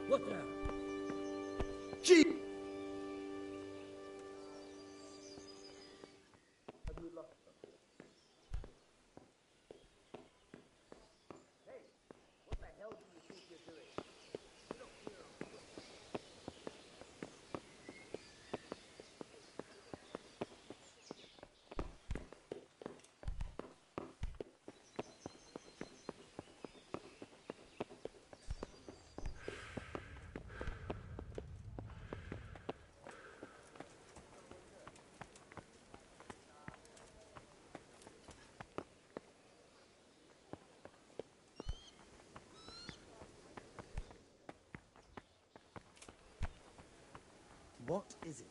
What the? Gee! Hey, what the hell do you think you're doing? Get up here. What is it?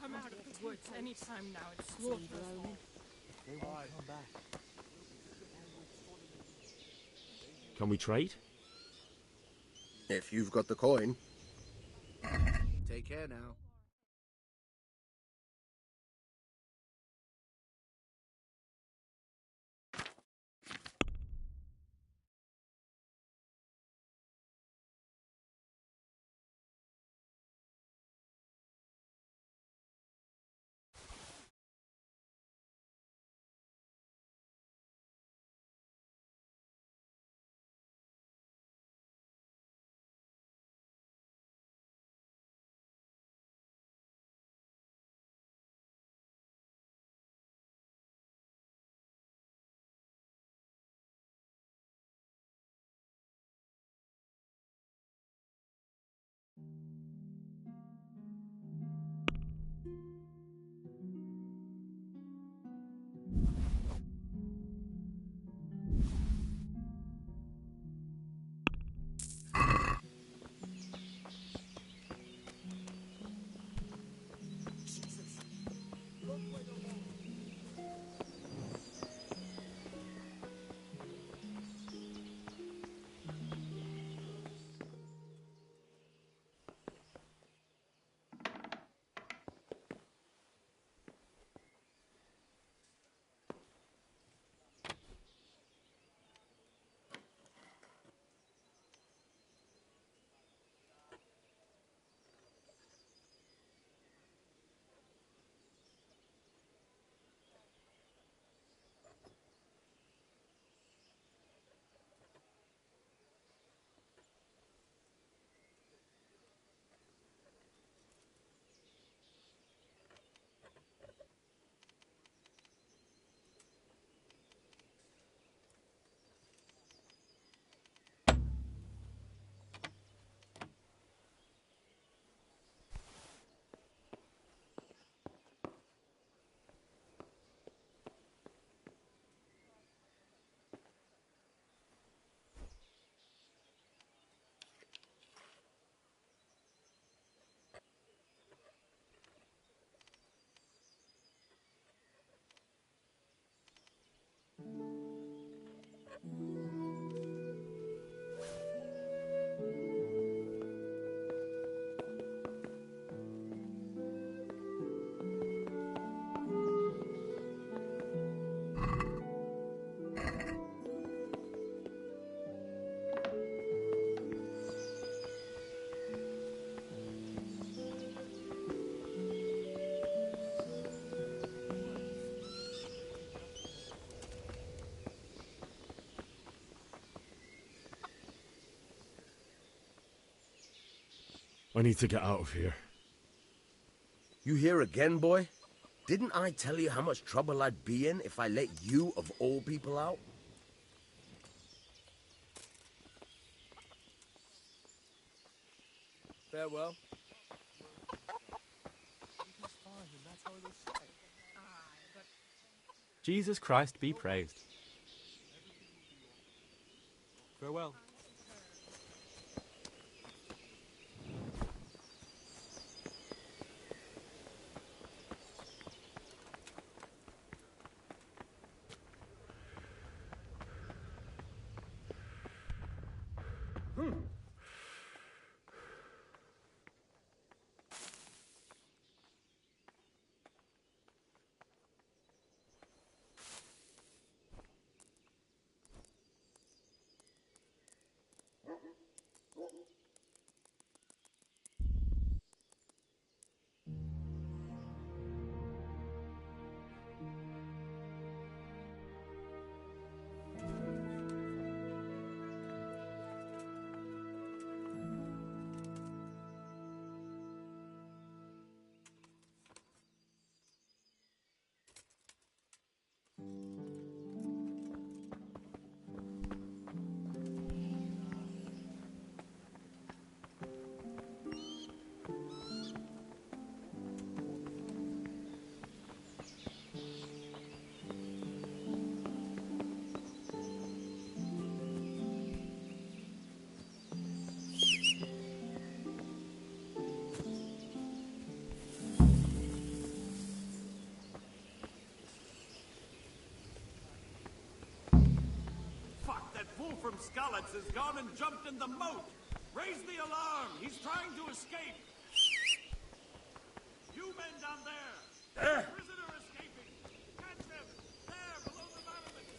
Come out of the woods anytime now. It's slaughter us all. They won't come back. Can we trade? If you've got the coin. Take care now. I need to get out of here. You here again, boy? Didn't I tell you how much trouble I'd be in if I let you, of all people, out? Farewell. Jesus Christ be praised. Farewell. Fool from Skalitz has gone and jumped in the moat! Raise the alarm! He's trying to escape! You men down there! Prisoner escaping! Catch him! There, below the battlements!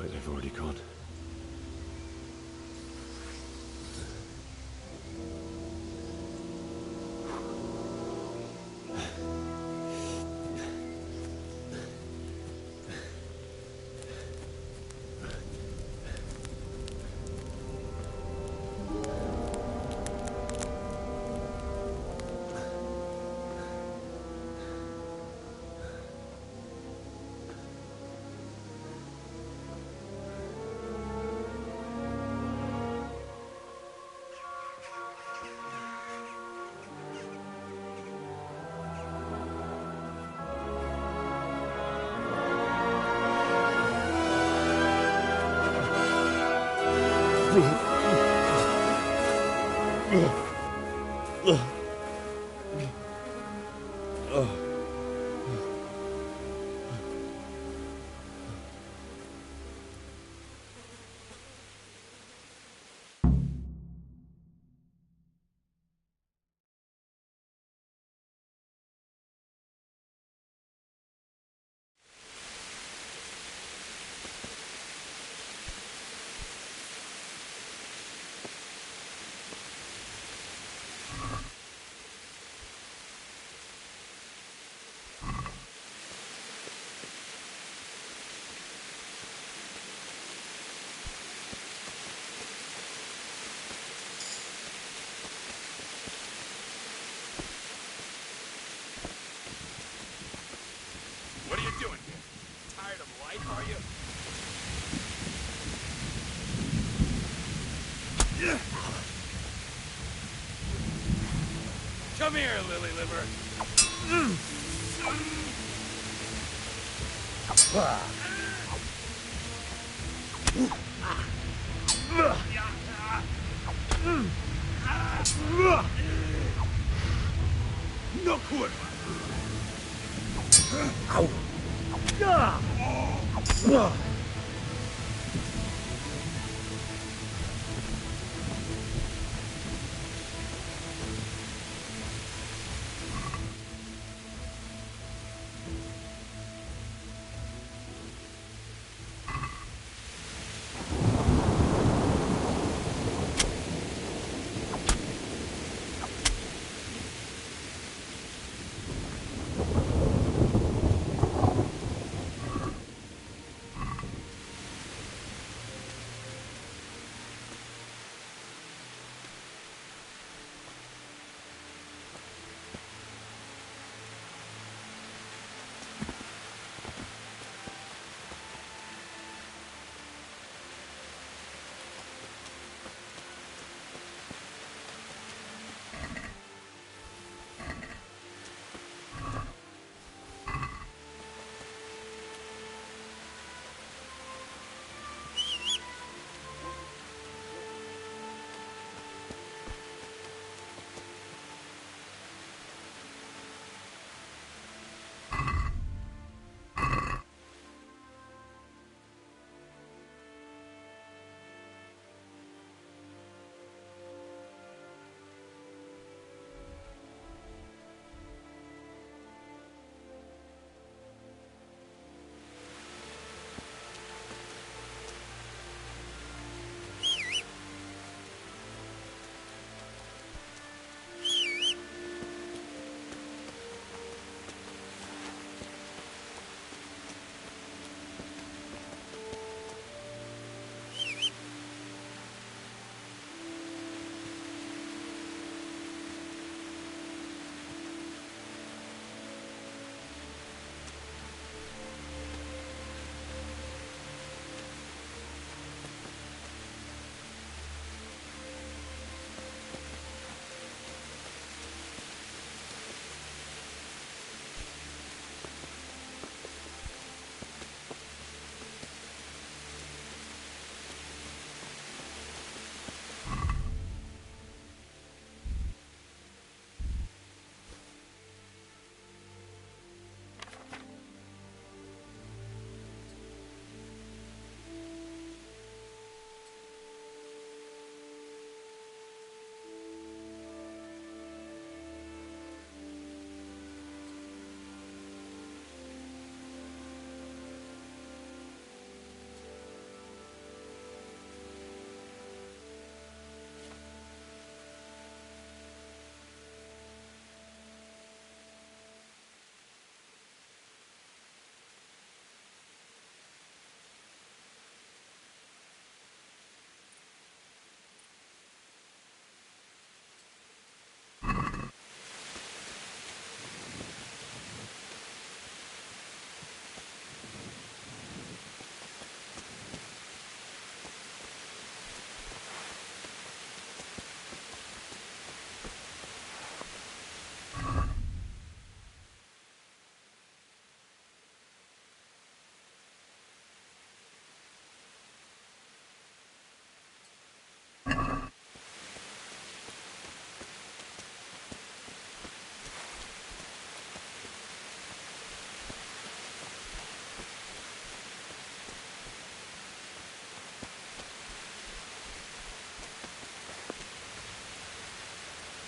like they've already gone. What are you doing here? Tired of life, are you? Come here, lily liver. No curva.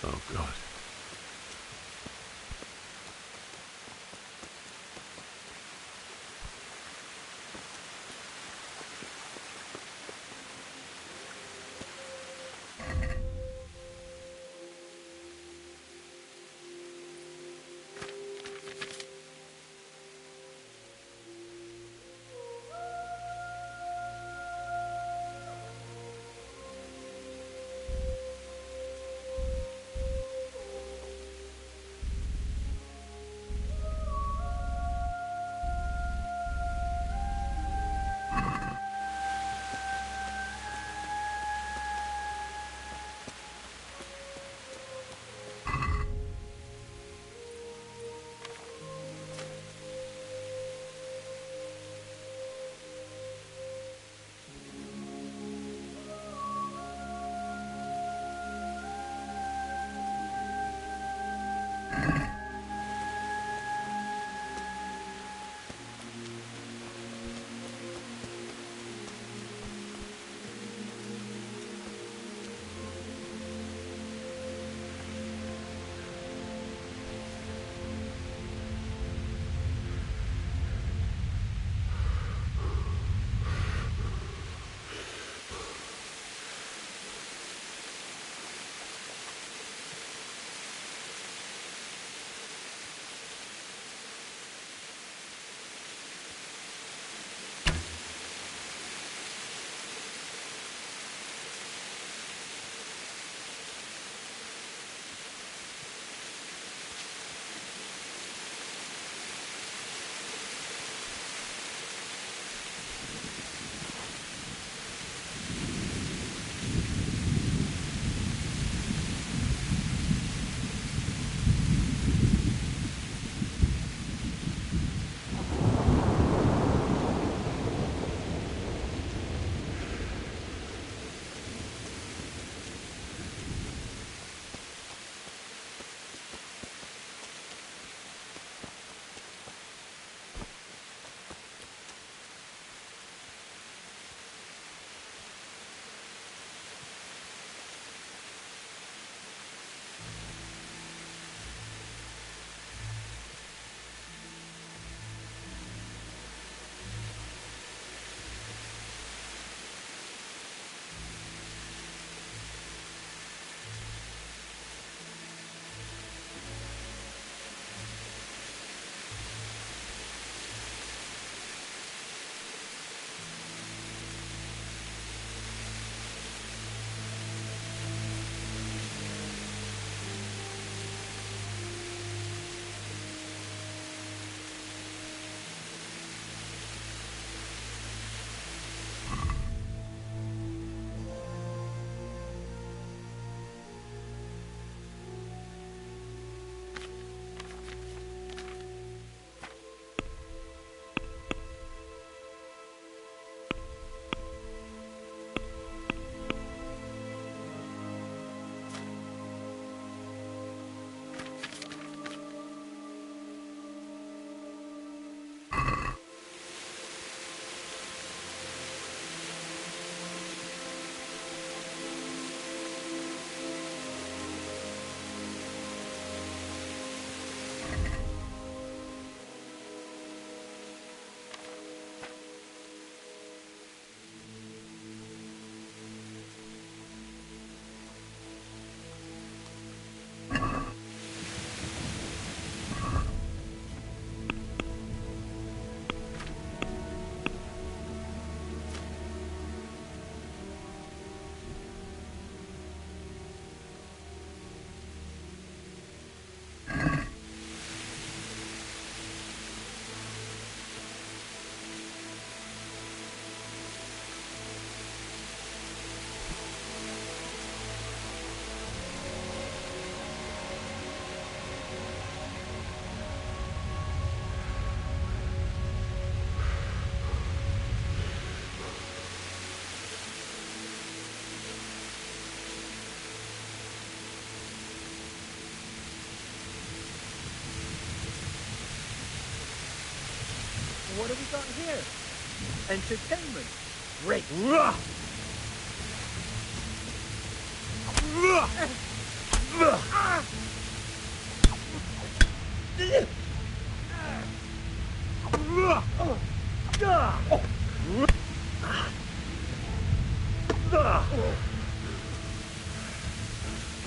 Oh, God. What have we got here? Entertainment. Great.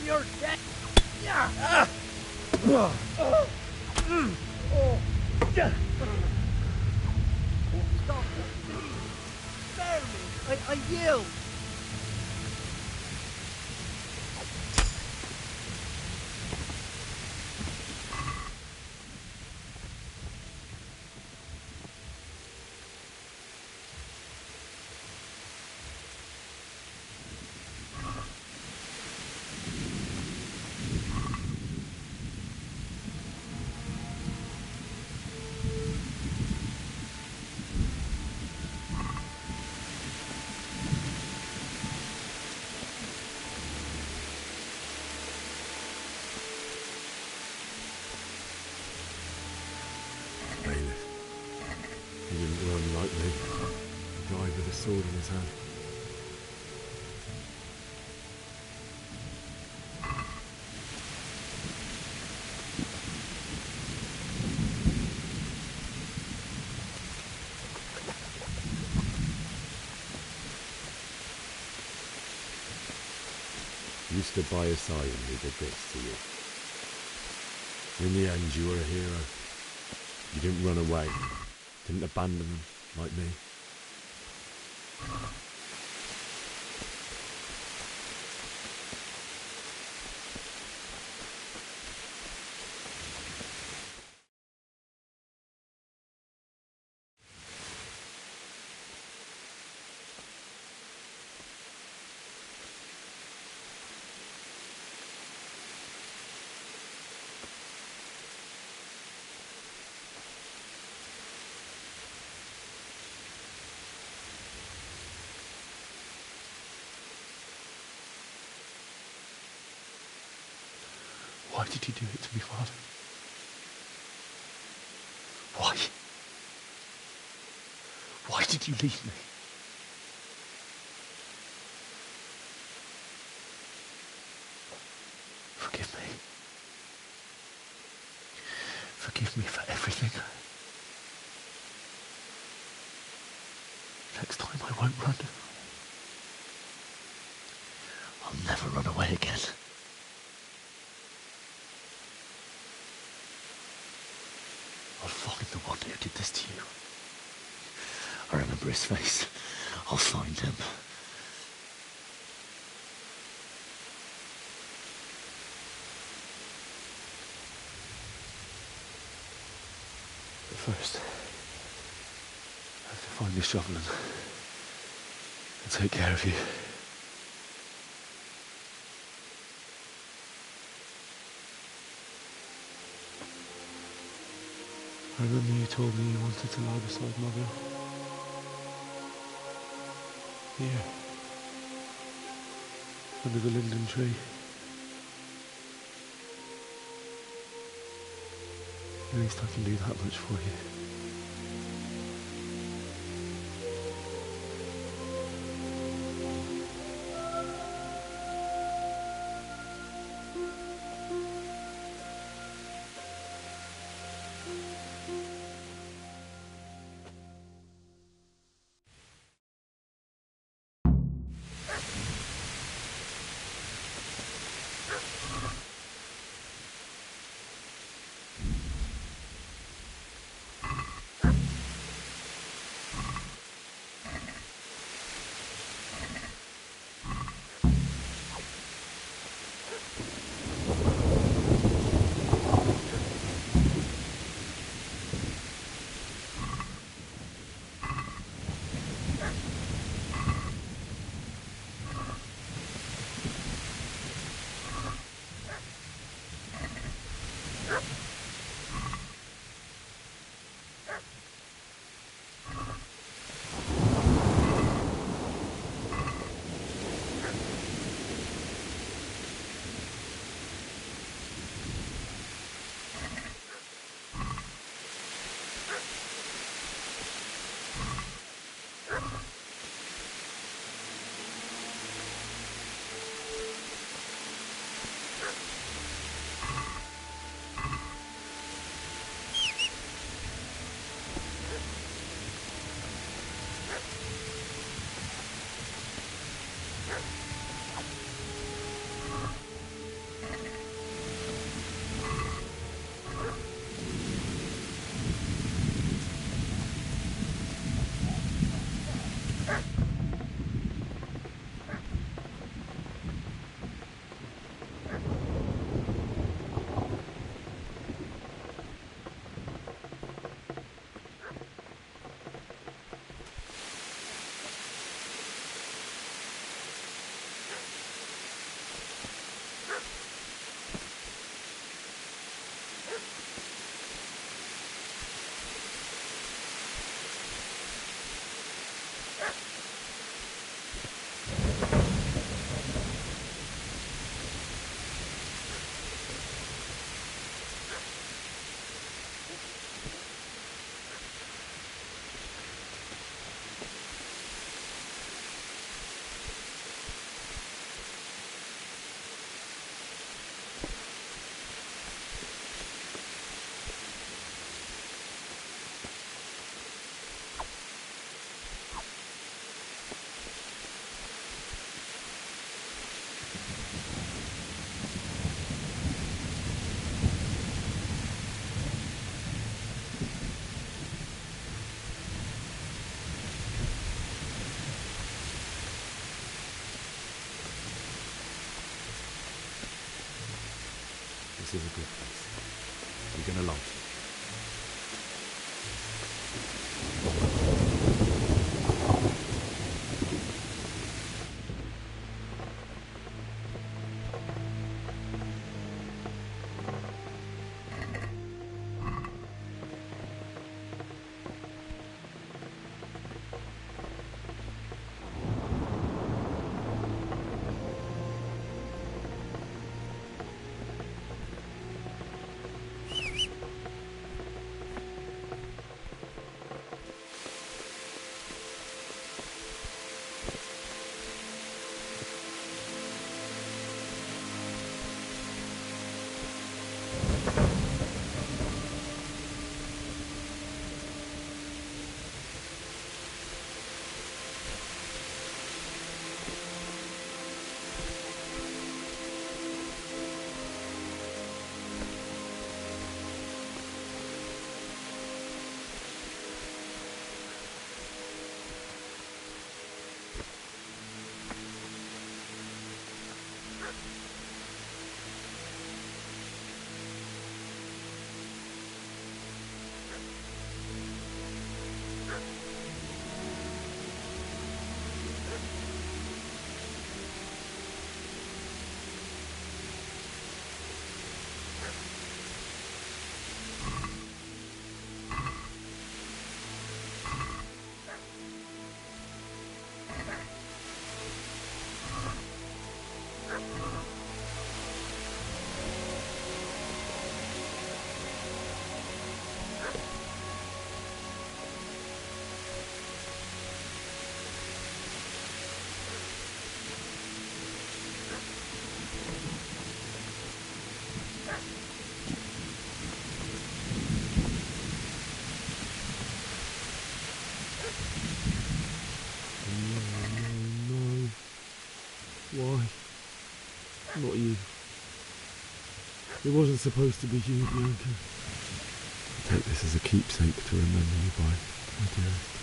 You're dead. Stop, please. Spare me. I yield. He didn't run like me. He died with a sword in his hand. You stood by his side and he did this to you. In the end, you were a hero. You didn't run away. Didn't abandon them like me. Why did you do it to me, Father? Why? Why did you leave me? Forgive me. Forgive me for everything. Next time I won't run. I'll never run away again. I'll find the one who did this to you. I remember his face. I'll find him. But first, I have to find this shovel and take care of you. I remember you told me you wanted to lie beside Mother. Here. Under the linden tree. At least I can do that much for you. This is a good place. You're gonna like it. Why? Not you. It wasn't supposed to be you, Bianca. Take this as a keepsake to remember you by, my dearest.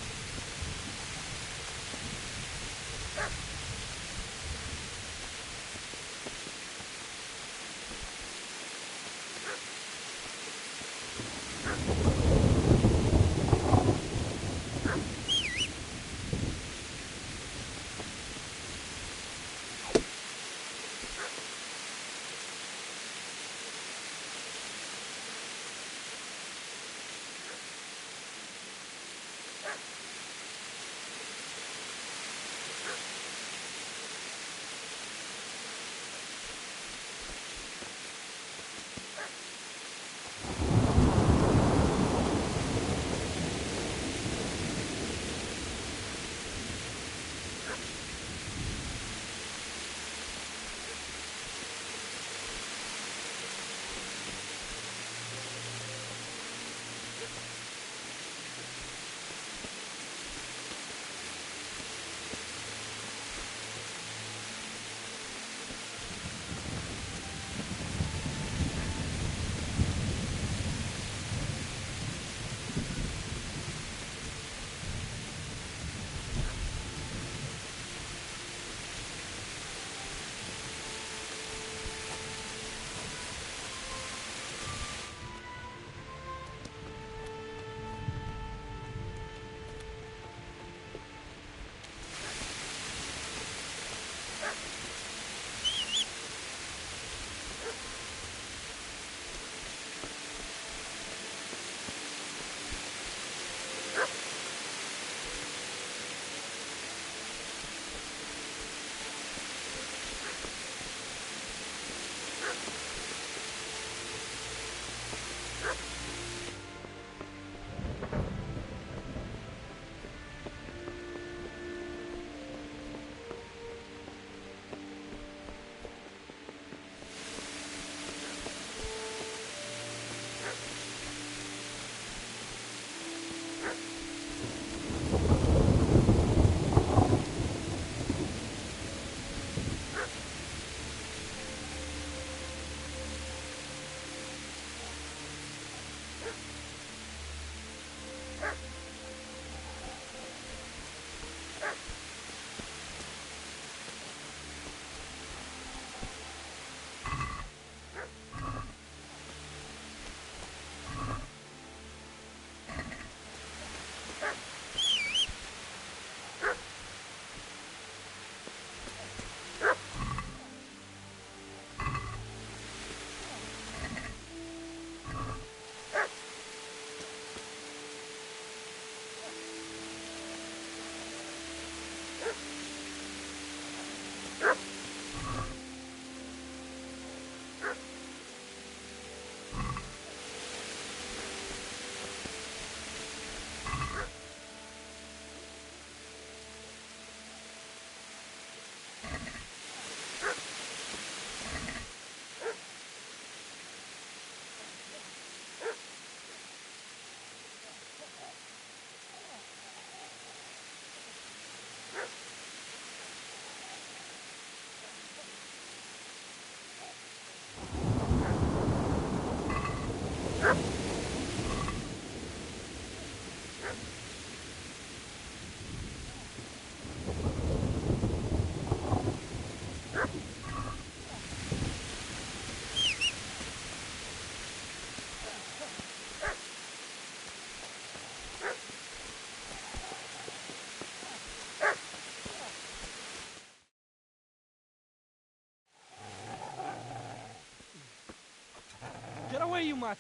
you mutt!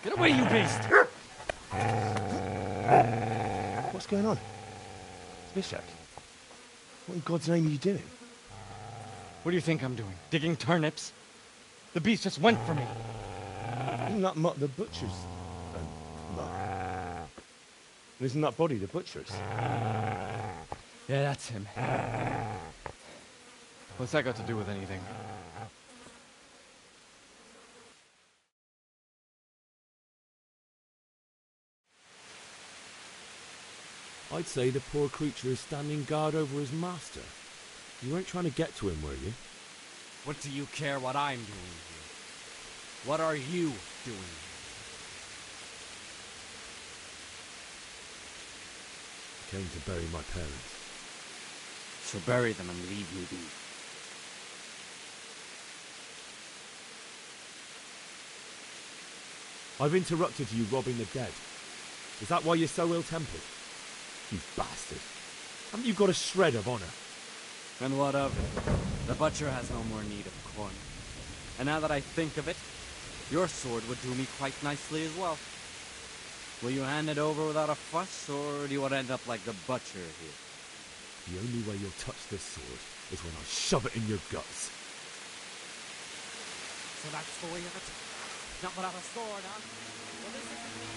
Get away, you beast! What's going on? Zbyszek, what in God's name are you doing? What do you think I'm doing? Digging turnips? The beast just went for me. Isn't that Mutt the butcher's? Mutt. Isn't that body the butcher's? Yeah, that's him. What's that got to do with anything? I'd say the poor creature is standing guard over his master. You weren't trying to get to him, were you? What do you care what I'm doing here? What are you doing here? I came to bury my parents. So bury them and leave me be. I've interrupted you robbing the dead. Is that why you're so ill-tempered? You bastard. Haven't you got a shred of honor? And what of it? The butcher has no more need of corn. And now that I think of it, your sword would do me quite nicely as well. Will you hand it over without a fuss, or do you want to end up like the butcher here? The only way you'll touch this sword is when I shove it in your guts. So that's the way of it? Not without a sword, huh? Well, this isn't me.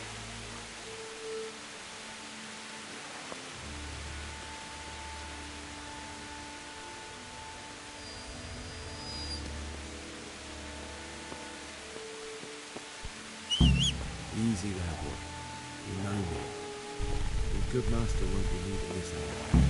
Easy there, boy. You know me. Your good master won't be needing this anymore.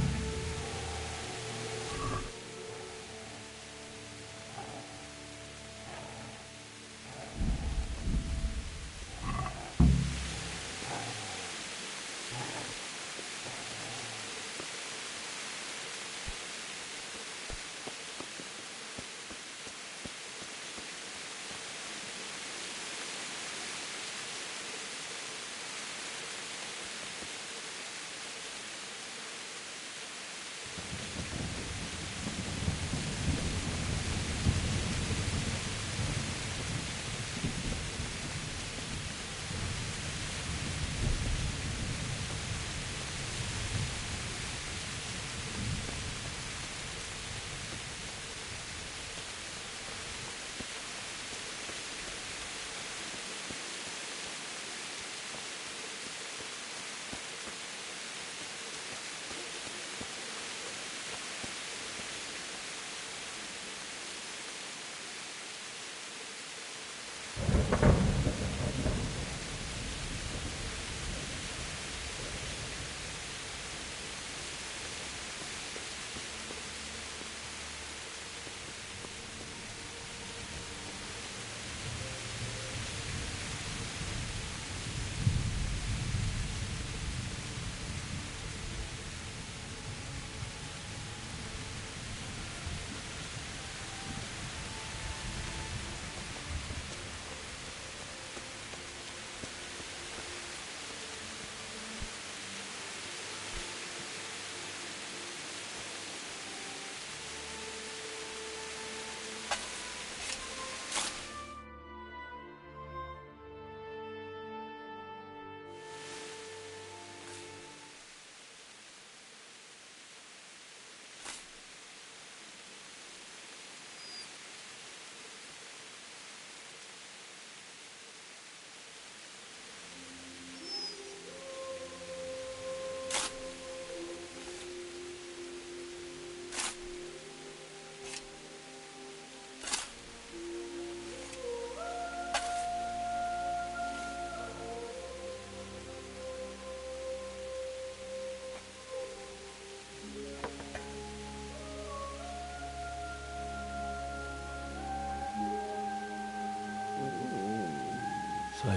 So,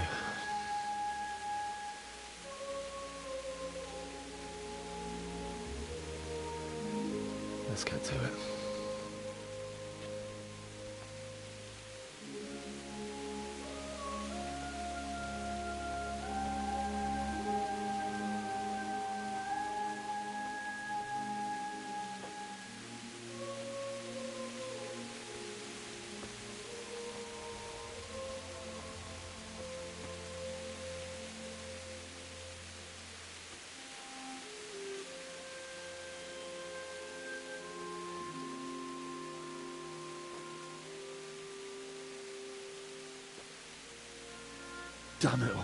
let's get to it. done it all.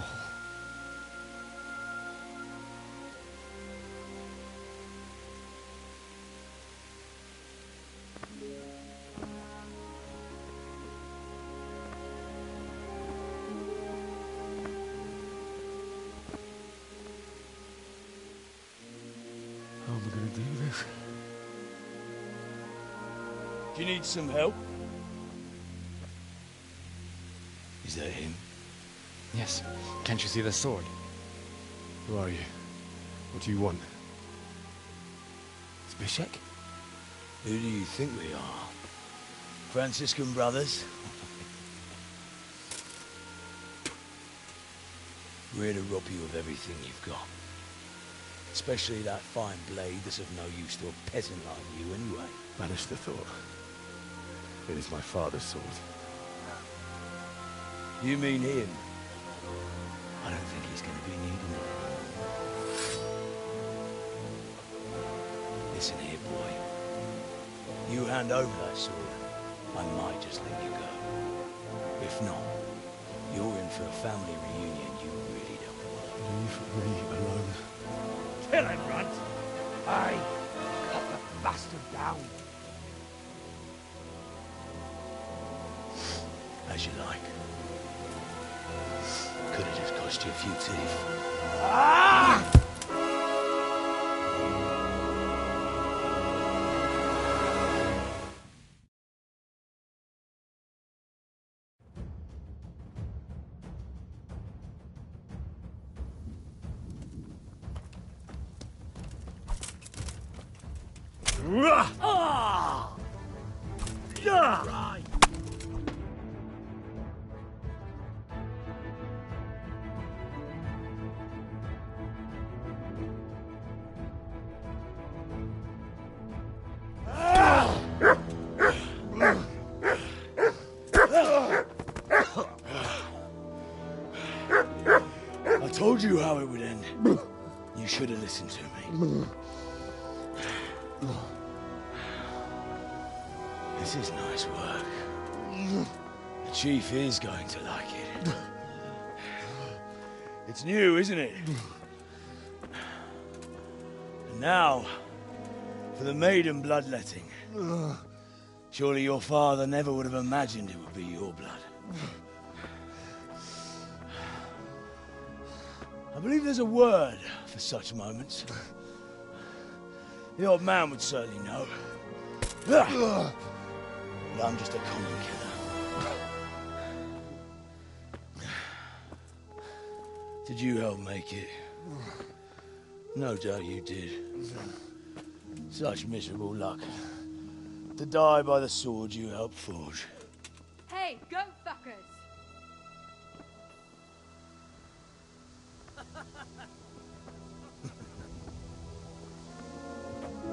How am I going to do this? Do you need some help? Is that him? Yes. Can't you see the sword? Who are you? What do you want? It's Bishek? Who do you think we are? Franciscan brothers? We're here to rob you of everything you've got. Especially that fine blade that's of no use to a peasant like you anyway. Banish the thought. It is my father's sword. You mean him? I don't think he's going to be needing it. Listen here, boy. You hand over that sword, I might just let you go. If not, you're in for a family reunion you really don't want. Leave me alone. Kill him, Runt! Aye, cut the bastard down. As you like. Could have just cost you a few teeth. Ah! Right. I told you how it would end. You should have listened to me. This is nice work. The chief is going to like it. It's new, isn't it? And now, for the maiden bloodletting. Surely your father never would have imagined it would be your blood. I believe there's a word for such moments. The old man would certainly know. But I'm just a common killer. Did you help make it? No doubt you did. Such miserable luck. To die by the sword you helped forge. Hey, go fuckers!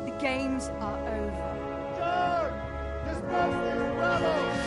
The games are over. Guard! Disperse these rebels!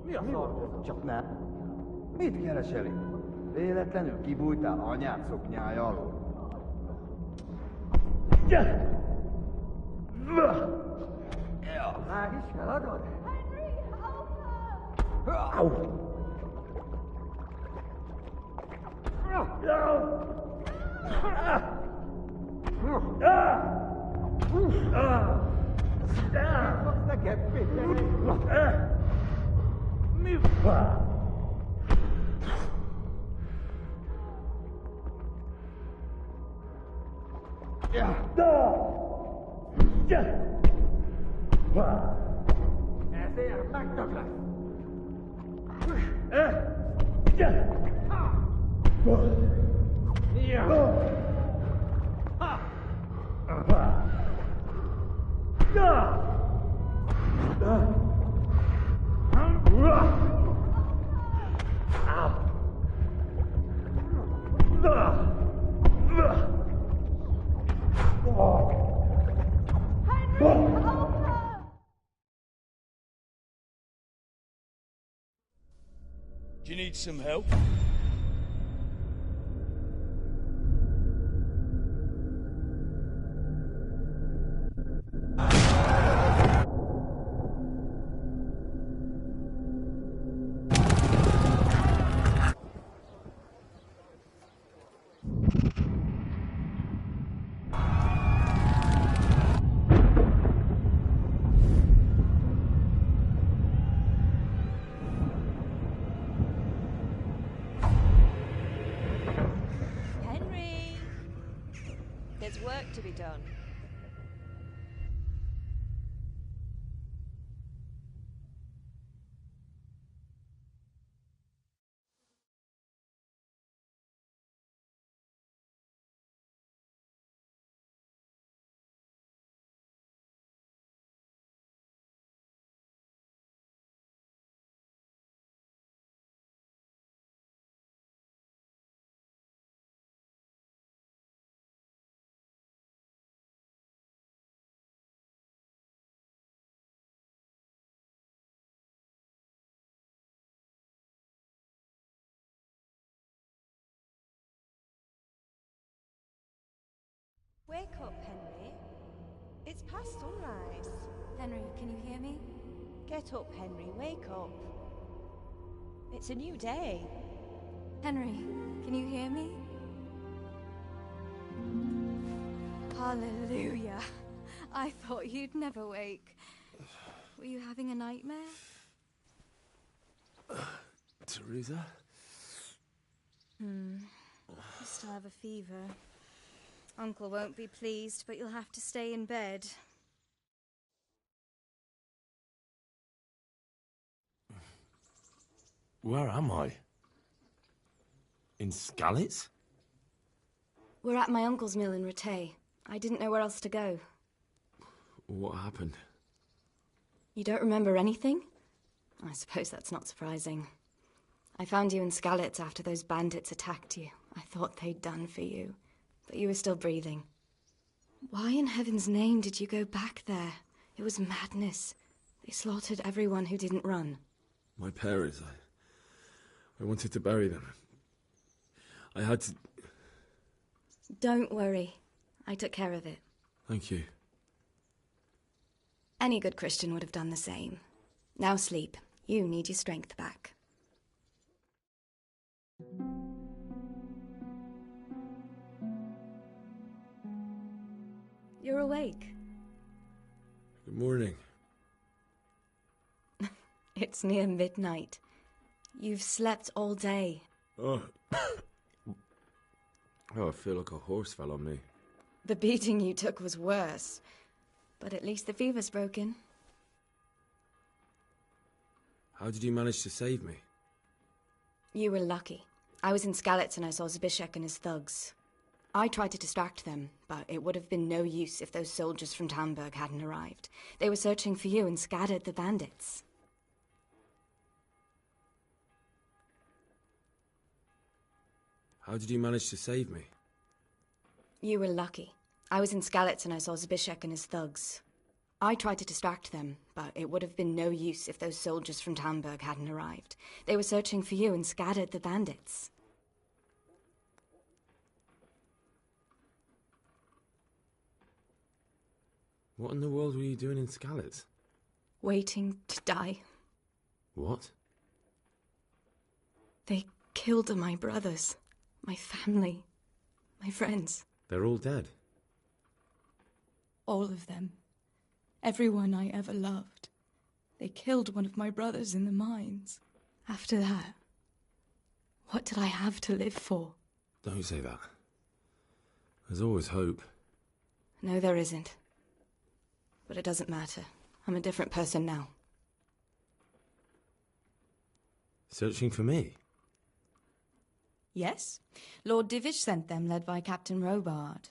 Mi a szarból? Csak ne. Mit kereseli? Véletlenül kibújtál anyád szoknyája alól? Már is feladod? Neked figyelj! Mi van? Ezért megdöglek! Do you need some help? There's work to be done. Wake up, Henry. It's past sunrise. Henry, can you hear me? Get up, Henry. Wake up. It's a new day. Henry, can you hear me? Hallelujah. I thought you'd never wake. Were you having a nightmare? Teresa? You still have a fever. Uncle won't be pleased, but you'll have to stay in bed. Where am I? In Skalitz? We're at my uncle's mill in Rattay. I didn't know where else to go. What happened? You don't remember anything? I suppose that's not surprising. I found you in Skalitz after those bandits attacked you. I thought they'd done for you, but you were still breathing. Why in heaven's name did you go back there? It was madness. They slaughtered everyone who didn't run. My parents, I wanted to bury them. I had to... Don't worry. I took care of it. Thank you. Any good Christian would have done the same. Now sleep. You need your strength back. You're awake. Good morning. It's near midnight. You've slept all day. Oh. I feel like a horse fell on me. The beating you took was worse. But at least the fever's broken. How did you manage to save me? You were lucky. I was in Skalitz and I saw Zbyszek and his thugs. I tried to distract them, but it would have been no use if those soldiers from Tamburg hadn't arrived. They were searching for you and scattered the bandits. How did you manage to save me? You were lucky. I was in Skalitz and I saw Zbyszek and his thugs. I tried to distract them, but it would have been no use if those soldiers from Tamburg hadn't arrived. They were searching for you and scattered the bandits. What in the world were you doing in Skalitz? Waiting to die. What? They killed my brothers, my family, my friends. They're all dead. All of them. Everyone I ever loved. They killed one of my brothers in the mines. After that, what did I have to live for? Don't say that. There's always hope. No, there isn't. But it doesn't matter. I'm a different person now. Searching for me? Yes. Lord Divish sent them, led by Captain Robard.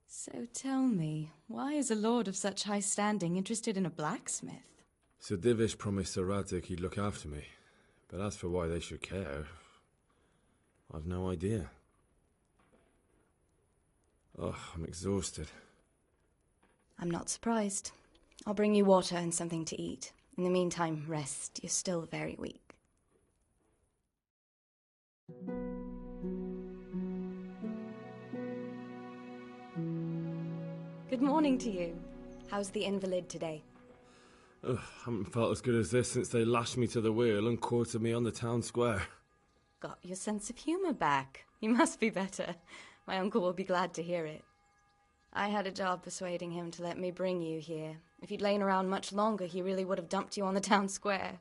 So tell me, why is a lord of such high standing interested in a blacksmith? Sir Divish promised Sir Radzig he'd look after me. But as for why they should care, I've no idea. Oh, I'm exhausted. I'm not surprised. I'll bring you water and something to eat. In the meantime, rest. You're still very weak. Good morning to you. How's the invalid today? Ugh, haven't felt as good as this since they lashed me to the wheel and quartered me on the town square. Got your sense of humour back. You must be better. My uncle will be glad to hear it. I had a job persuading him to let me bring you here. If you'd lain around much longer, he really would have dumped you on the town square.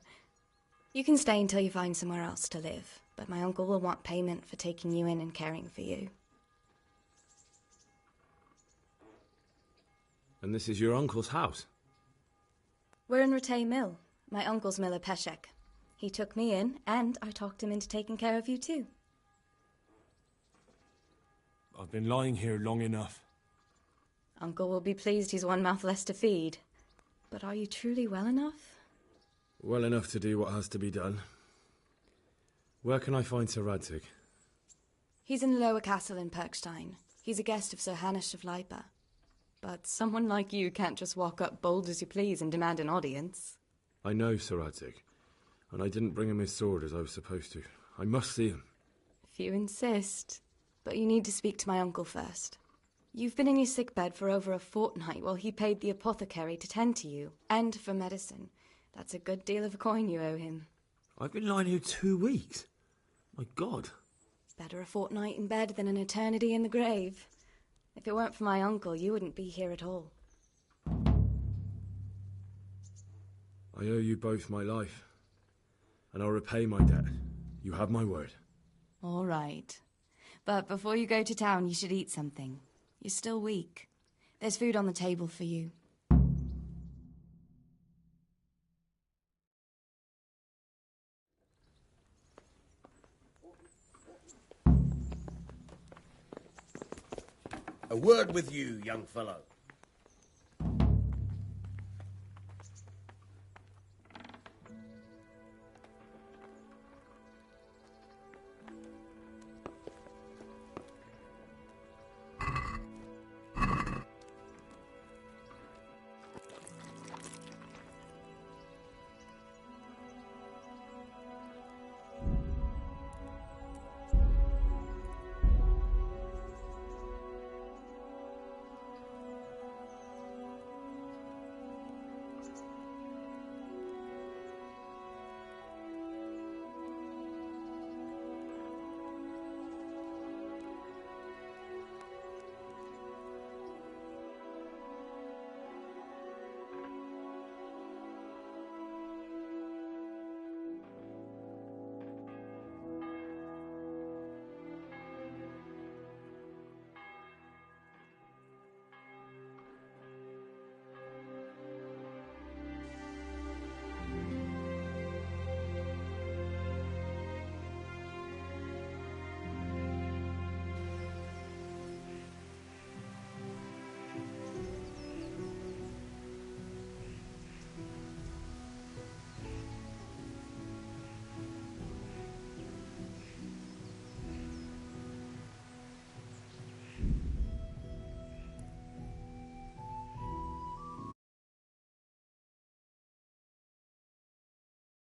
You can stay until you find somewhere else to live, but my uncle will want payment for taking you in and caring for you. And this is your uncle's house? We're in Ratay Mill. My uncle's miller Peshek. He took me in, and I talked him into taking care of you too. I've been lying here long enough. Uncle will be pleased he's one mouth less to feed. But are you truly well enough? Well enough to do what has to be done. Where can I find Sir Radzig? He's in the lower castle in Perkstein. He's a guest of Sir Hanush of Leipa. But someone like you can't just walk up bold as you please and demand an audience. I know Sir Radzig, and I didn't bring him his sword as I was supposed to. I must see him. If you insist. But you need to speak to my uncle first. You've been in your sickbed for over a fortnight while he paid the apothecary to tend to you, and for medicine. That's a good deal of a coin you owe him. I've been lying here 2 weeks. My God. Better a fortnight in bed than an eternity in the grave. If it weren't for my uncle, you wouldn't be here at all. I owe you both my life, and I'll repay my debt. You have my word. All right. But before you go to town, you should eat something. You're still weak. There's food on the table for you. A word with you, young fellow.